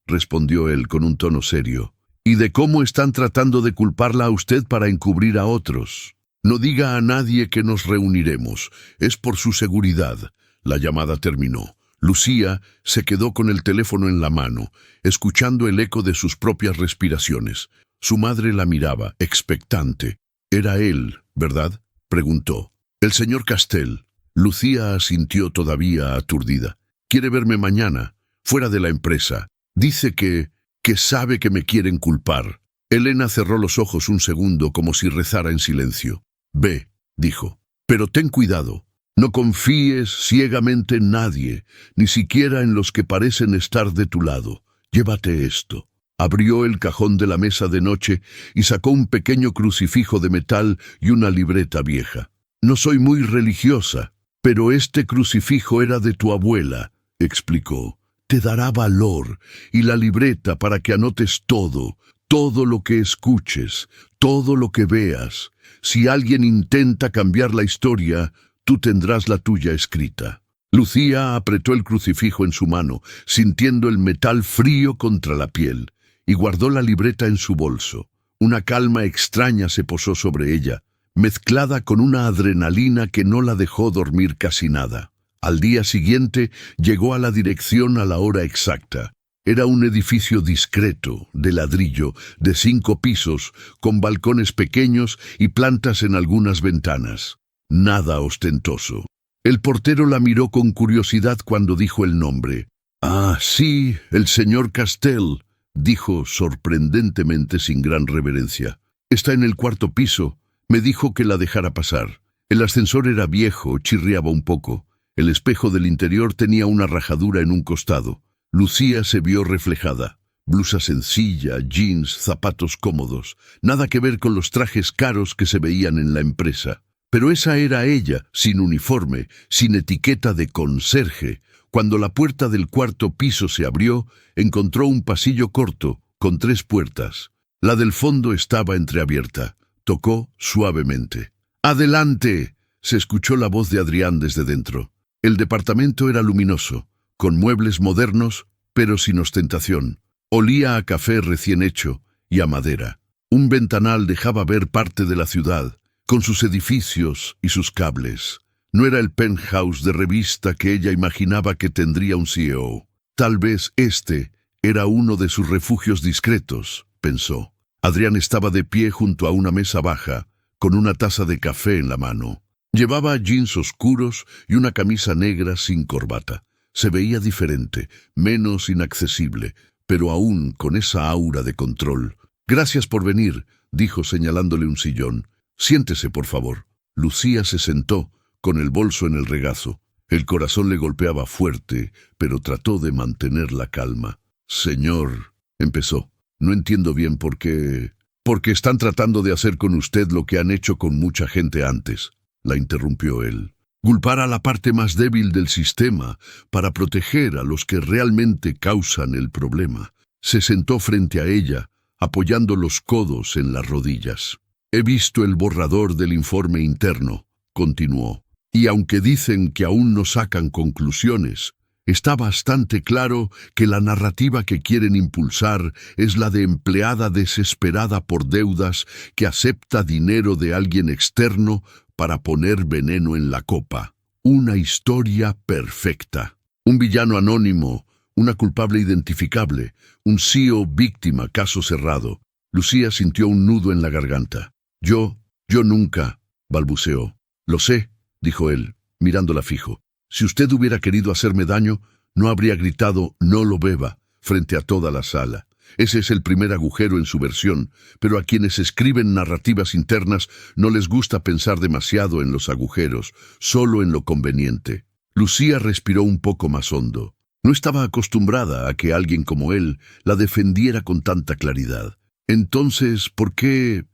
respondió él con un tono serio, «y de cómo están tratando de culparla a usted para encubrir a otros. No diga a nadie que nos reuniremos. Es por su seguridad». La llamada terminó. Lucía se quedó con el teléfono en la mano, escuchando el eco de sus propias respiraciones. Su madre la miraba, expectante. «Era él, ¿verdad?», preguntó. «El señor Castell». Lucía asintió todavía aturdida. «Quiere verme mañana, fuera de la empresa. Dice que sabe que me quieren culpar». Elena cerró los ojos un segundo como si rezara en silencio. «Ve», dijo, «pero ten cuidado. No confíes ciegamente en nadie, ni siquiera en los que parecen estar de tu lado. Llévate esto». Abrió el cajón de la mesa de noche y sacó un pequeño crucifijo de metal y una libreta vieja. «No soy muy religiosa, pero este crucifijo era de tu abuela», explicó. «Te dará valor, y la libreta para que anotes todo lo que escuches, todo lo que veas. Si alguien intenta cambiar la historia, tú tendrás la tuya escrita». Lucía apretó el crucifijo en su mano, sintiendo el metal frío contra la piel, y guardó la libreta en su bolso. Una calma extraña se posó sobre ella, mezclada con una adrenalina que no la dejó dormir casi nada. Al día siguiente llegó a la dirección a la hora exacta. Era un edificio discreto, de ladrillo, de 5 pisos, con balcones pequeños y plantas en algunas ventanas. Nada ostentoso. El portero la miró con curiosidad cuando dijo el nombre. «Ah, sí, el señor Castell», dijo sorprendentemente sin gran reverencia. «Está en el 4º piso. Me dijo que la dejara pasar. El ascensor era viejo, chirriaba un poco. El espejo del interior tenía una rajadura en un costado. Lucía se vio reflejada. Blusa sencilla, jeans, zapatos cómodos. Nada que ver con los trajes caros que se veían en la empresa. Pero esa era ella, sin uniforme, sin etiqueta de conserje. Cuando la puerta del 4º piso se abrió, encontró un pasillo corto, con 3 puertas. La del fondo estaba entreabierta. Tocó suavemente. «¡Adelante!», se escuchó la voz de Adrián desde dentro. El departamento era luminoso, con muebles modernos, pero sin ostentación. Olía a café recién hecho y a madera. Un ventanal dejaba ver parte de la ciudad, con sus edificios y sus cables. No era el penthouse de revista que ella imaginaba que tendría un CEO. Tal vez este era uno de sus refugios discretos, pensó. Adrián estaba de pie junto a una mesa baja, con una taza de café en la mano. Llevaba jeans oscuros y una camisa negra sin corbata. Se veía diferente, menos inaccesible, pero aún con esa aura de control. «Gracias por venir», dijo señalándole un sillón. «Siéntese, por favor». Lucía se sentó, con el bolso en el regazo. El corazón le golpeaba fuerte, pero trató de mantener la calma. «Señor», empezó, «no entiendo bien por qué... Porque están tratando de hacer con usted lo que han hecho con mucha gente antes», la interrumpió él. «Culpar a la parte más débil del sistema para proteger a los que realmente causan el problema». Se sentó frente a ella, apoyando los codos en las rodillas. «He visto el borrador del informe interno», continuó, «y aunque dicen que aún no sacan conclusiones, está bastante claro que la narrativa que quieren impulsar es la de empleada desesperada por deudas que acepta dinero de alguien externo para poner veneno en la copa. Una historia perfecta. Un villano anónimo, una culpable identificable, un CEO víctima, caso cerrado». Lucía sintió un nudo en la garganta. Yo nunca», balbuceó. «Lo sé», dijo él, mirándola fijo. «Si usted hubiera querido hacerme daño, no habría gritado «no lo beba» frente a toda la sala. Ese es el primer agujero en su versión, pero a quienes escriben narrativas internas no les gusta pensar demasiado en los agujeros, solo en lo conveniente». Lucía respiró un poco más hondo. No estaba acostumbrada a que alguien como él la defendiera con tanta claridad. «Entonces, ¿por qué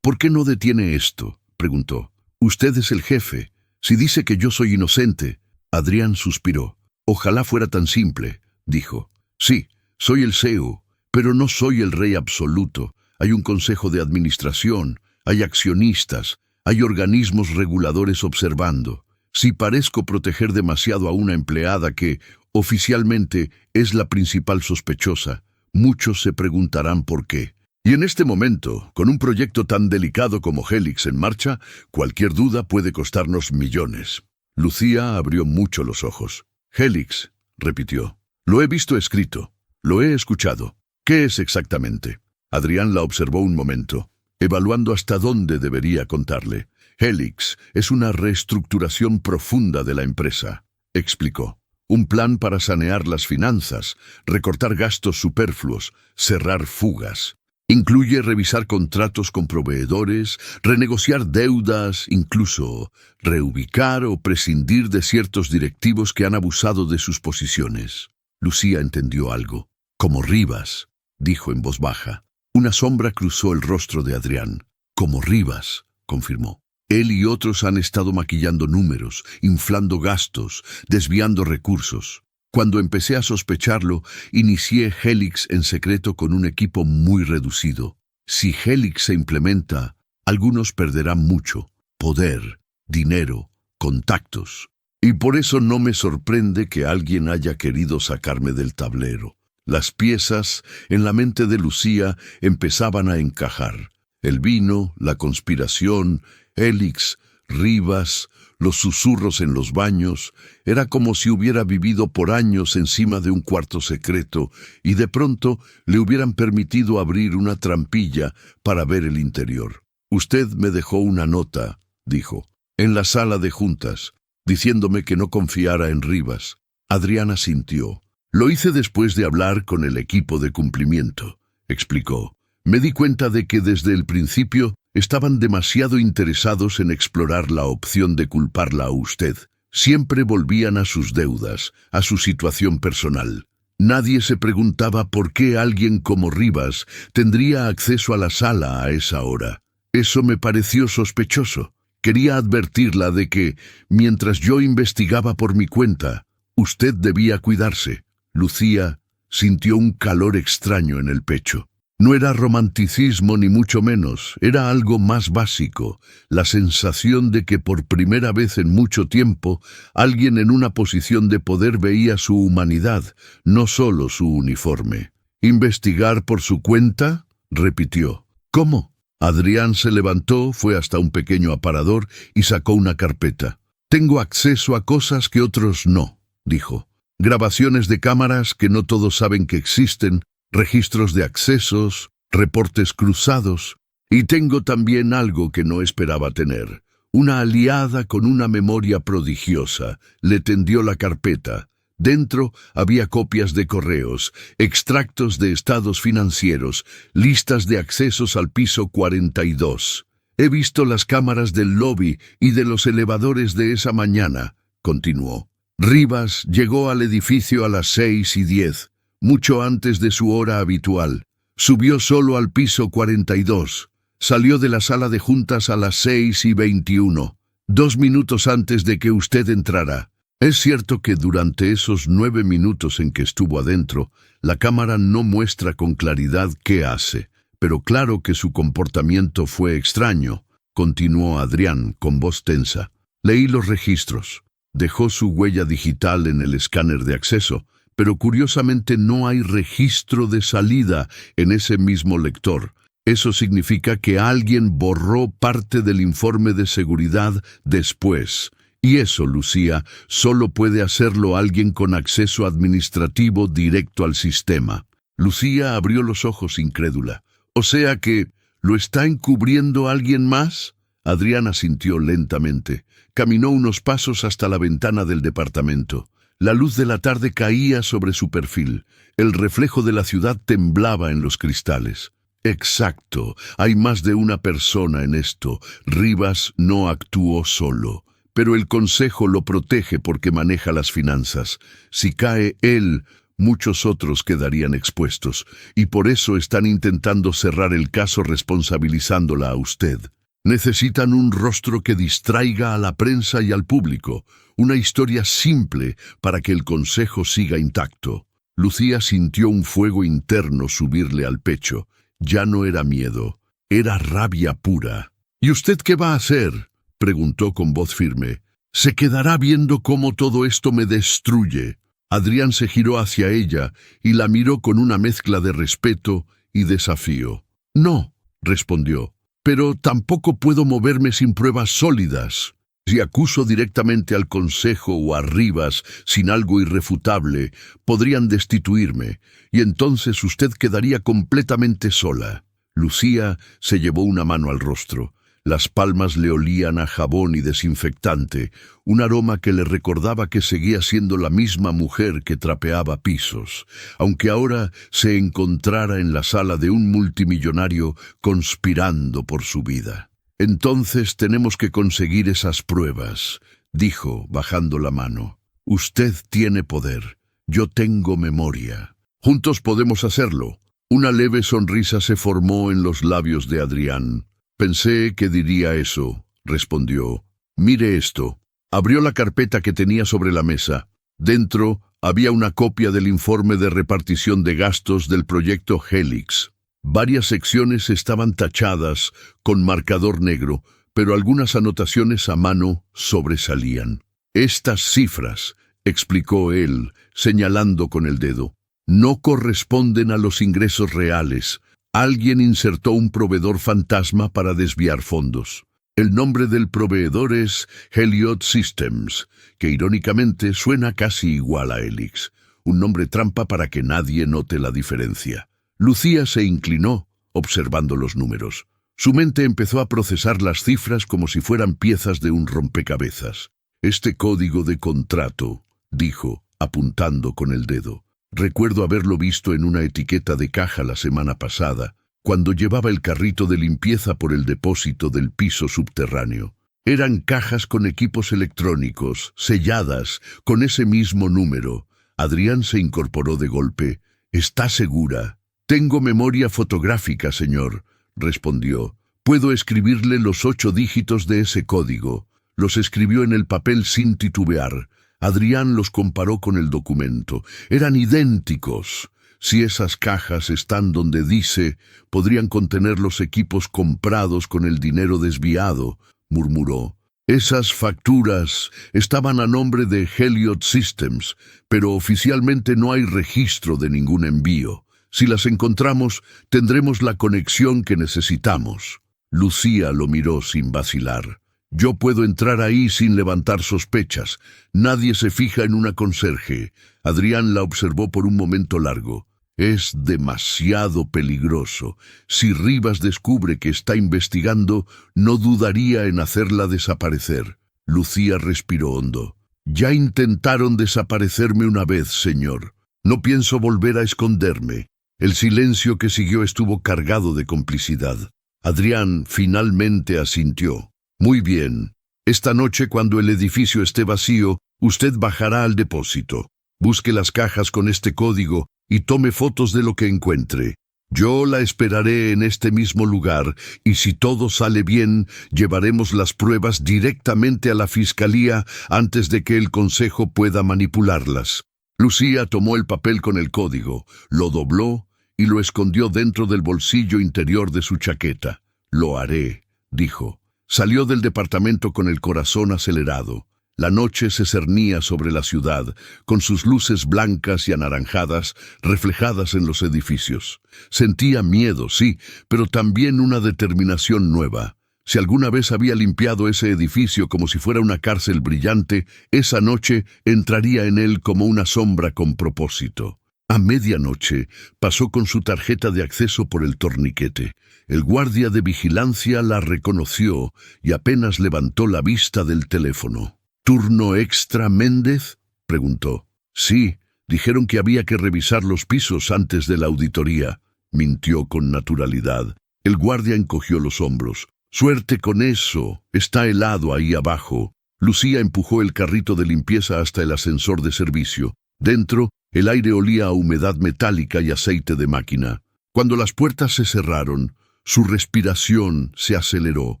no detiene esto?», preguntó. «Usted es el jefe. Si dice que yo soy inocente». Adrián suspiró. «Ojalá fuera tan simple», dijo. «Sí, soy el CEO, pero no soy el rey absoluto. Hay un consejo de administración, hay accionistas, hay organismos reguladores observando. Si parezco proteger demasiado a una empleada que, oficialmente, es la principal sospechosa, muchos se preguntarán por qué. Y en este momento, con un proyecto tan delicado como Helix en marcha, cualquier duda puede costarnos millones». Lucía abrió mucho los ojos. «Helix», repitió. «Lo he visto escrito. Lo he escuchado. ¿Qué es exactamente?». Adrián la observó un momento, evaluando hasta dónde debería contarle. «Helix es una reestructuración profunda de la empresa», explicó. «Un plan para sanear las finanzas, recortar gastos superfluos, cerrar fugas. Incluye revisar contratos con proveedores, renegociar deudas, incluso reubicar o prescindir de ciertos directivos que han abusado de sus posiciones». Lucía entendió algo. «Como Rivas», dijo en voz baja. Una sombra cruzó el rostro de Adrián. «Como Rivas», confirmó. «Él y otros han estado maquillando números, inflando gastos, desviando recursos. Cuando empecé a sospecharlo, inicié Helix en secreto con un equipo muy reducido. Si Helix se implementa, algunos perderán mucho: poder, dinero, contactos. Y por eso no me sorprende que alguien haya querido sacarme del tablero». Las piezas en la mente de Lucía empezaban a encajar. El vino, la conspiración, Helix, Rivas, los susurros en los baños. Era como si hubiera vivido por años encima de un cuarto secreto y de pronto le hubieran permitido abrir una trampilla para ver el interior. «Usted me dejó una nota», dijo, «en la sala de juntas, diciéndome que no confiara en Rivas». Adrián asintió. «Lo hice después de hablar con el equipo de cumplimiento», explicó. «Me di cuenta de que desde el principio estaban demasiado interesados en explorar la opción de culparla a usted. Siempre volvían a sus deudas, a su situación personal. Nadie se preguntaba por qué alguien como Rivas tendría acceso a la sala a esa hora. Eso me pareció sospechoso. Quería advertirla de que, mientras yo investigaba por mi cuenta, usted debía cuidarse». Lucía sintió un calor extraño en el pecho. No era romanticismo ni mucho menos, era algo más básico, la sensación de que por primera vez en mucho tiempo alguien en una posición de poder veía su humanidad, no solo su uniforme. «¿Investigar por su cuenta?», repitió. «¿Cómo?». Adrián se levantó, fue hasta un pequeño aparador y sacó una carpeta. «Tengo acceso a cosas que otros no», dijo. «Grabaciones de cámaras que no todos saben que existen, registros de accesos, reportes cruzados, y tengo también algo que no esperaba tener. Una aliada con una memoria prodigiosa». Le tendió la carpeta. Dentro había copias de correos, extractos de estados financieros, listas de accesos al piso 42. «He visto las cámaras del lobby y de los elevadores de esa mañana», continuó. «Rivas llegó al edificio a las 6:10, mucho antes de su hora habitual. Subió solo al piso 42. Salió de la sala de juntas a las 6:21, 2 minutos antes de que usted entrara. Es cierto que durante esos 9 minutos en que estuvo adentro, la cámara no muestra con claridad qué hace, pero claro que su comportamiento fue extraño», continuó Adrián con voz tensa. «Leí los registros. Dejó su huella digital en el escáner de acceso, pero curiosamente no hay registro de salida en ese mismo lector. Eso significa que alguien borró parte del informe de seguridad después. Y eso, Lucía, solo puede hacerlo alguien con acceso administrativo directo al sistema». Lucía abrió los ojos incrédula. «¿O sea que lo está encubriendo alguien más?». Adrián asintió lentamente. Caminó unos pasos hasta la ventana del departamento. La luz de la tarde caía sobre su perfil. El reflejo de la ciudad temblaba en los cristales. «Exacto, hay más de una persona en esto. Rivas no actuó solo. Pero el Consejo lo protege porque maneja las finanzas. Si cae él, muchos otros quedarían expuestos, y por eso están intentando cerrar el caso responsabilizándola a usted. Necesitan un rostro que distraiga a la prensa y al público, una historia simple para que el Consejo siga intacto». Lucía sintió un fuego interno subirle al pecho. Ya no era miedo, era rabia pura. «¿Y usted qué va a hacer?», preguntó con voz firme. «¿Se quedará viendo cómo todo esto me destruye?». Adrián se giró hacia ella y la miró con una mezcla de respeto y desafío. «No», respondió, «pero tampoco puedo moverme sin pruebas sólidas. Si acuso directamente al Consejo o a Rivas sin algo irrefutable, podrían destituirme, y entonces usted quedaría completamente sola». Lucía se llevó una mano al rostro. Las palmas le olían a jabón y desinfectante, un aroma que le recordaba que seguía siendo la misma mujer que trapeaba pisos, aunque ahora se encontrara en la sala de un multimillonario conspirando por su vida. «Entonces tenemos que conseguir esas pruebas», dijo, bajando la mano. «Usted tiene poder, yo tengo memoria. Juntos podemos hacerlo». Una leve sonrisa se formó en los labios de Adrián. «Pensé que diría eso», respondió. «Mire esto». Abrió la carpeta que tenía sobre la mesa. Dentro había una copia del informe de repartición de gastos del proyecto Helix. Varias secciones estaban tachadas con marcador negro, pero algunas anotaciones a mano sobresalían. «Estas cifras», explicó él, señalando con el dedo, «no corresponden a los ingresos reales. Alguien insertó un proveedor fantasma para desviar fondos. El nombre del proveedor es Heliot Systems, que irónicamente suena casi igual a Helix, un nombre trampa para que nadie note la diferencia. Lucía se inclinó, observando los números. Su mente empezó a procesar las cifras como si fueran piezas de un rompecabezas. Este código de contrato, dijo, apuntando con el dedo. Recuerdo haberlo visto en una etiqueta de caja la semana pasada, cuando llevaba el carrito de limpieza por el depósito del piso subterráneo. Eran cajas con equipos electrónicos, selladas, con ese mismo número. Adrián se incorporó de golpe. ¿Está segura? Tengo memoria fotográfica, señor, respondió. Puedo escribirle los 8 dígitos de ese código. Los escribió en el papel sin titubear. Adrián los comparó con el documento. Eran idénticos. Si esas cajas están donde dice, podrían contener los equipos comprados con el dinero desviado, murmuró. Esas facturas estaban a nombre de Heliot Systems, pero oficialmente no hay registro de ningún envío. Si las encontramos, tendremos la conexión que necesitamos. Lucía lo miró sin vacilar. Yo puedo entrar ahí sin levantar sospechas. Nadie se fija en una conserje. Adrián la observó por un momento largo. Es demasiado peligroso. Si Rivas descubre que está investigando, no dudaría en hacerla desaparecer. Lucía respiró hondo. Ya intentaron desaparecerme una vez, señor. No pienso volver a esconderme. El silencio que siguió estuvo cargado de complicidad. Adrián finalmente asintió. Muy bien. Esta noche, cuando el edificio esté vacío, usted bajará al depósito. Busque las cajas con este código y tome fotos de lo que encuentre. Yo la esperaré en este mismo lugar y si todo sale bien, llevaremos las pruebas directamente a la fiscalía antes de que el consejo pueda manipularlas. Lucía tomó el papel con el código, lo dobló y lo escondió dentro del bolsillo interior de su chaqueta. Lo haré, dijo. Salió del departamento con el corazón acelerado. La noche se cernía sobre la ciudad, con sus luces blancas y anaranjadas reflejadas en los edificios. Sentía miedo, sí, pero también una determinación nueva. Si alguna vez había limpiado ese edificio como si fuera una cárcel brillante, esa noche entraría en él como una sombra con propósito. A medianoche pasó con su tarjeta de acceso por el torniquete. El guardia de vigilancia la reconoció y apenas levantó la vista del teléfono. ¿Turno extra, Méndez?, preguntó. Sí, dijeron que había que revisar los pisos antes de la auditoría, mintió con naturalidad. El guardia encogió los hombros. Suerte con eso, está helado ahí abajo. Lucía empujó el carrito de limpieza hasta el ascensor de servicio. Dentro, el aire olía a humedad metálica y aceite de máquina. Cuando las puertas se cerraron, su respiración se aceleró.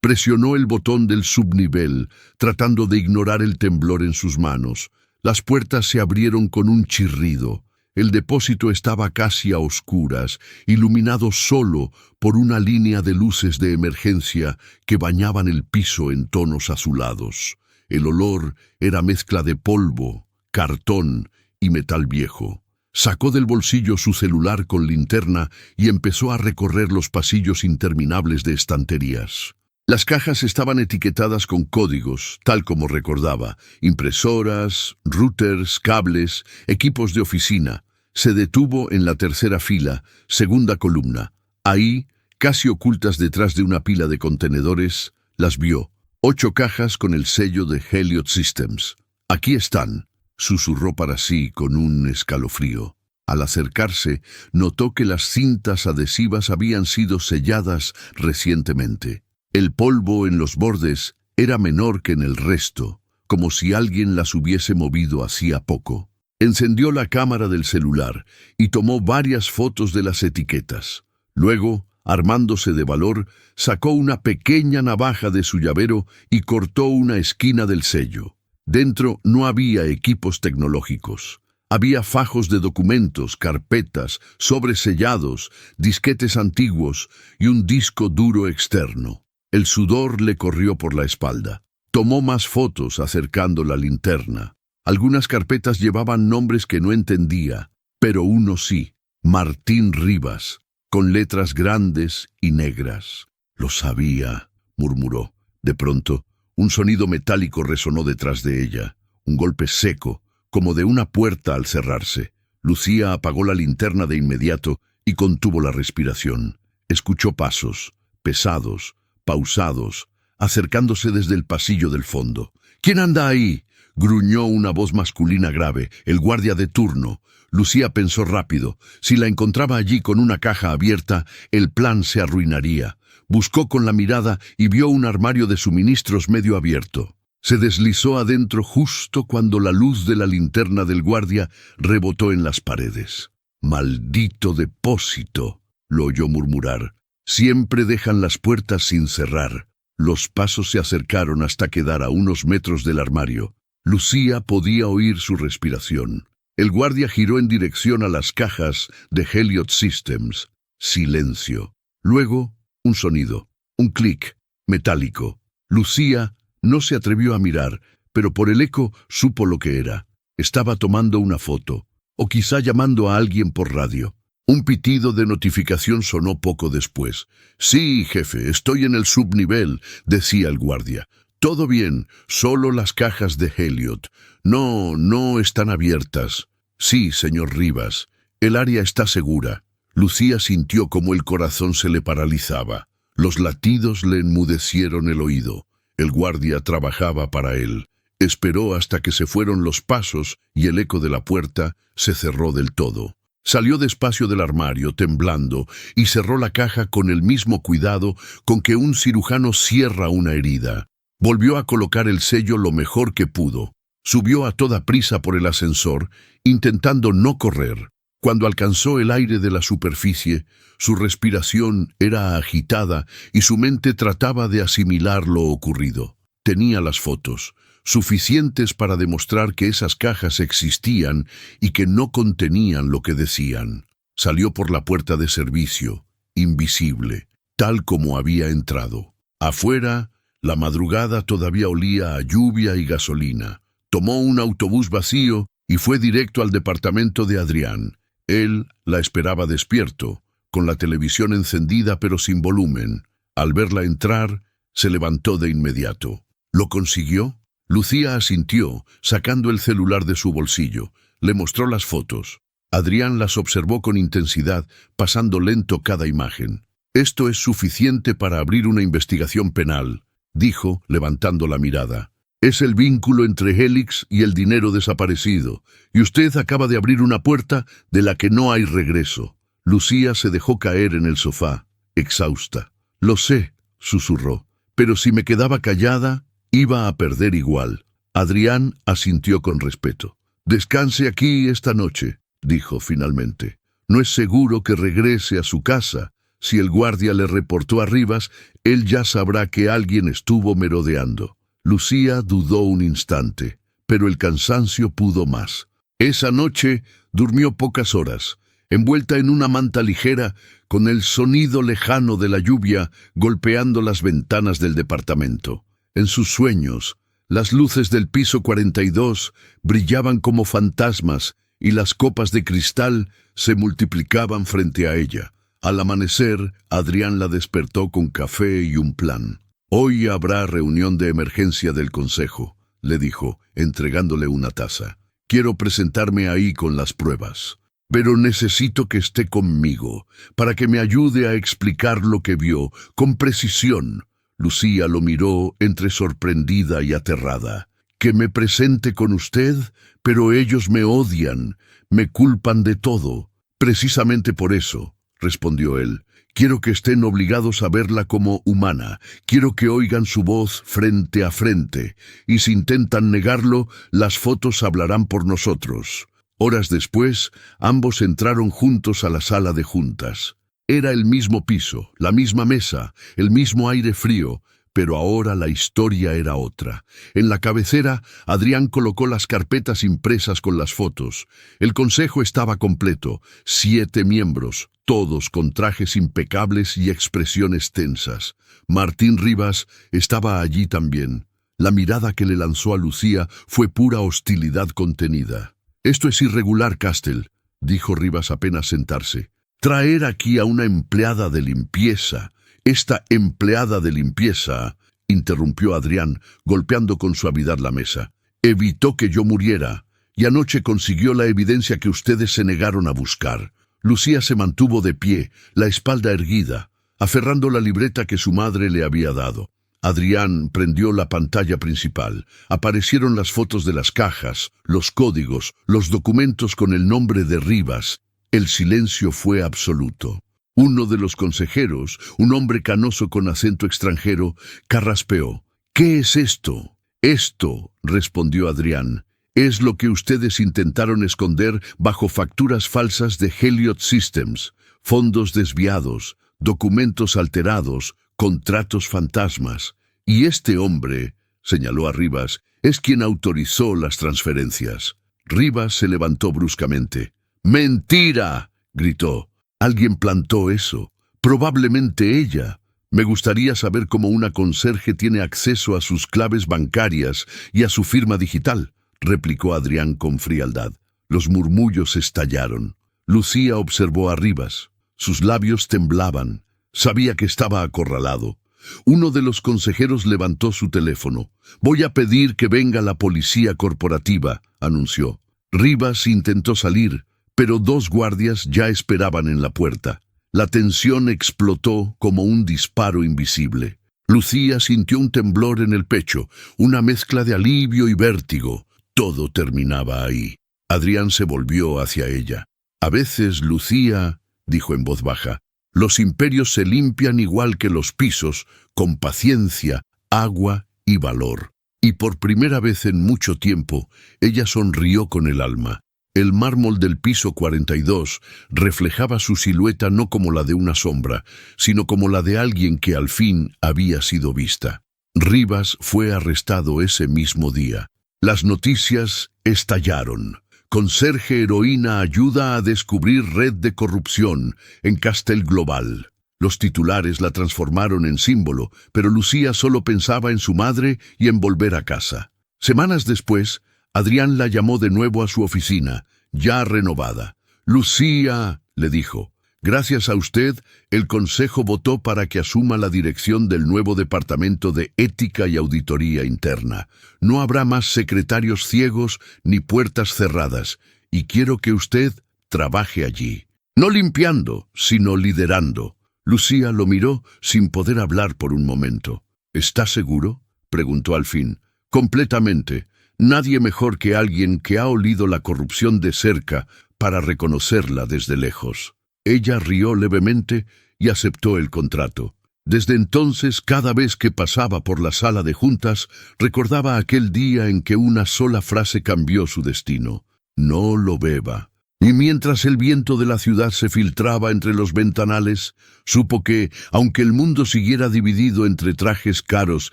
Presionó el botón del subnivel, tratando de ignorar el temblor en sus manos. Las puertas se abrieron con un chirrido. El depósito estaba casi a oscuras, iluminado solo por una línea de luces de emergencia que bañaban el piso en tonos azulados. El olor era mezcla de polvo, cartón y metal viejo. Sacó del bolsillo su celular con linterna y empezó a recorrer los pasillos interminables de estanterías. Las cajas estaban etiquetadas con códigos, tal como recordaba, impresoras, routers, cables, equipos de oficina. Se detuvo en la tercera fila, segunda columna. Ahí, casi ocultas detrás de una pila de contenedores, las vio. 8 cajas con el sello de Heliot Systems. Aquí están, susurró para sí con un escalofrío. Al acercarse, notó que las cintas adhesivas habían sido selladas recientemente. El polvo en los bordes era menor que en el resto, como si alguien las hubiese movido hacía poco. Encendió la cámara del celular y tomó varias fotos de las etiquetas. Luego, armándose de valor, sacó una pequeña navaja de su llavero y cortó una esquina del sello. Dentro no había equipos tecnológicos. Había fajos de documentos, carpetas, sobres sellados, disquetes antiguos y un disco duro externo. El sudor le corrió por la espalda. Tomó más fotos acercando la linterna. Algunas carpetas llevaban nombres que no entendía, pero uno sí, Martín Rivas, con letras grandes y negras. Lo sabía, murmuró. De pronto, un sonido metálico resonó detrás de ella, un golpe seco, como de una puerta al cerrarse. Lucía apagó la linterna de inmediato y contuvo la respiración. Escuchó pasos, pesados, pausados, acercándose desde el pasillo del fondo. «¿Quién anda ahí?», gruñó una voz masculina grave, el guardia de turno. Lucía pensó rápido. Si la encontraba allí con una caja abierta, el plan se arruinaría. Buscó con la mirada y vio un armario de suministros medio abierto. Se deslizó adentro justo cuando la luz de la linterna del guardia rebotó en las paredes. «Maldito depósito», lo oyó murmurar. «Siempre dejan las puertas sin cerrar». Los pasos se acercaron hasta quedar a unos metros del armario. Lucía podía oír su respiración. El guardia giró en dirección a las cajas de Heliot Systems. Silencio. Luego, un sonido, un clic metálico. Lucía no se atrevió a mirar, pero por el eco supo lo que era. Estaba tomando una foto, o quizá llamando a alguien por radio. Un pitido de notificación sonó poco después. «Sí, jefe, estoy en el subnivel», decía el guardia. «Todo bien, solo las cajas de Heliot. No están abiertas». «Sí, señor Rivas, el área está segura». Lucía sintió como el corazón se le paralizaba. Los latidos le enmudecieron el oído. El guardia trabajaba para él. Esperó hasta que se fueron los pasos y el eco de la puerta se cerró del todo. Salió despacio del armario, temblando, y cerró la caja con el mismo cuidado con que un cirujano cierra una herida. Volvió a colocar el sello lo mejor que pudo. Subió a toda prisa por el ascensor, intentando no correr. Cuando alcanzó el aire de la superficie, su respiración era agitada y su mente trataba de asimilar lo ocurrido. Tenía las fotos, suficientes para demostrar que esas cajas existían y que no contenían lo que decían. Salió por la puerta de servicio, invisible, tal como había entrado. Afuera, la madrugada todavía olía a lluvia y gasolina. Tomó un autobús vacío y fue directo al departamento de Adrián. Él la esperaba despierto, con la televisión encendida pero sin volumen. Al verla entrar, se levantó de inmediato. ¿Lo consiguió? Lucía asintió, sacando el celular de su bolsillo. Le mostró las fotos. Adrián las observó con intensidad, pasando lento cada imagen. «Esto es suficiente para abrir una investigación penal», dijo, levantando la mirada. «Es el vínculo entre Helix y el dinero desaparecido, y usted acaba de abrir una puerta de la que no hay regreso». Lucía se dejó caer en el sofá, exhausta. «Lo sé», susurró, «pero si me quedaba callada, iba a perder igual». Adrián asintió con respeto. «Descanse aquí esta noche», dijo finalmente. «No es seguro que regrese a su casa. Si el guardia le reportó a Rivas, él ya sabrá que alguien estuvo merodeando». Lucía dudó un instante, pero el cansancio pudo más. Esa noche durmió pocas horas, envuelta en una manta ligera, con el sonido lejano de la lluvia golpeando las ventanas del departamento. En sus sueños, las luces del piso 42 brillaban como fantasmas y las copas de cristal se multiplicaban frente a ella. Al amanecer, Adrián la despertó con café y un plan. «Hoy habrá reunión de emergencia del consejo», le dijo, entregándole una taza. «Quiero presentarme ahí con las pruebas. Pero necesito que esté conmigo, para que me ayude a explicar lo que vio, con precisión». Lucía lo miró entre sorprendida y aterrada. «¿Que me presente con usted? Pero ellos me odian, me culpan de todo». «Precisamente por eso», respondió él. «Quiero que estén obligados a verla como humana. Quiero que oigan su voz frente a frente. Y si intentan negarlo, las fotos hablarán por nosotros». Horas después, ambos entraron juntos a la sala de juntas. Era el mismo piso, la misma mesa, el mismo aire frío, pero ahora la historia era otra. En la cabecera, Adrián colocó las carpetas impresas con las fotos. El consejo estaba completo, 7 miembros, todos con trajes impecables y expresiones tensas. Martín Rivas estaba allí también. La mirada que le lanzó a Lucía fue pura hostilidad contenida. «Esto es irregular, Castel», dijo Rivas apenas sentarse. «Traer aquí a una empleada de limpieza. Esta empleada de limpieza interrumpió Adrián, golpeando con suavidad la mesa. Evitó que yo muriera, y anoche consiguió la evidencia que ustedes se negaron a buscar. Lucía se mantuvo de pie, la espalda erguida, aferrando la libreta que su madre le había dado. Adrián prendió la pantalla principal. Aparecieron las fotos de las cajas, los códigos, los documentos con el nombre de Rivas. El silencio fue absoluto. Uno de los consejeros, un hombre canoso con acento extranjero, carraspeó. «¿Qué es esto?» «Esto», respondió Adrián, «es lo que ustedes intentaron esconder bajo facturas falsas de Heliot Systems, fondos desviados, documentos alterados, contratos fantasmas. Y este hombre», señaló a Rivas, «es quien autorizó las transferencias». Rivas se levantó bruscamente. «¡Mentira!», gritó. «Alguien plantó eso. Probablemente ella. Me gustaría saber cómo una conserje tiene acceso a sus claves bancarias y a su firma digital», replicó Adrián con frialdad. Los murmullos estallaron. Lucía observó a Rivas. Sus labios temblaban. Sabía que estaba acorralado. Uno de los consejeros levantó su teléfono. «Voy a pedir que venga la policía corporativa», anunció. Rivas intentó salir, pero 2 guardias ya esperaban en la puerta. La tensión explotó como un disparo invisible. Lucía sintió un temblor en el pecho, una mezcla de alivio y vértigo. Todo terminaba ahí. Adrián se volvió hacia ella. «A veces, Lucía», dijo en voz baja, «los imperios se limpian igual que los pisos, con paciencia, agua y valor». Y por primera vez en mucho tiempo, ella sonrió con el alma. El mármol del piso 42 reflejaba su silueta no como la de una sombra, sino como la de alguien que al fin había sido vista. Rivas fue arrestado ese mismo día. Las noticias estallaron. Conserje heroína ayuda a descubrir red de corrupción en Castel Global. Los titulares la transformaron en símbolo, pero Lucía solo pensaba en su madre y en volver a casa. Semanas después, Adrián la llamó de nuevo a su oficina, ya renovada. «Lucía», le dijo, «gracias a usted, el Consejo votó para que asuma la dirección del nuevo Departamento de Ética y Auditoría Interna. No habrá más secretarios ciegos ni puertas cerradas, y quiero que usted trabaje allí. No limpiando, sino liderando». Lucía lo miró sin poder hablar por un momento. «¿Está seguro?», preguntó al fin. «Completamente. Nadie mejor que alguien que ha olido la corrupción de cerca para reconocerla desde lejos». Ella rió levemente y aceptó el contrato. Desde entonces, cada vez que pasaba por la sala de juntas, recordaba aquel día en que una sola frase cambió su destino. «No lo beba». Y mientras el viento de la ciudad se filtraba entre los ventanales, supo que, aunque el mundo siguiera dividido entre trajes caros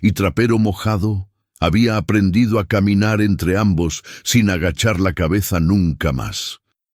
y trapero mojado, había aprendido a caminar entre ambos sin agachar la cabeza nunca más.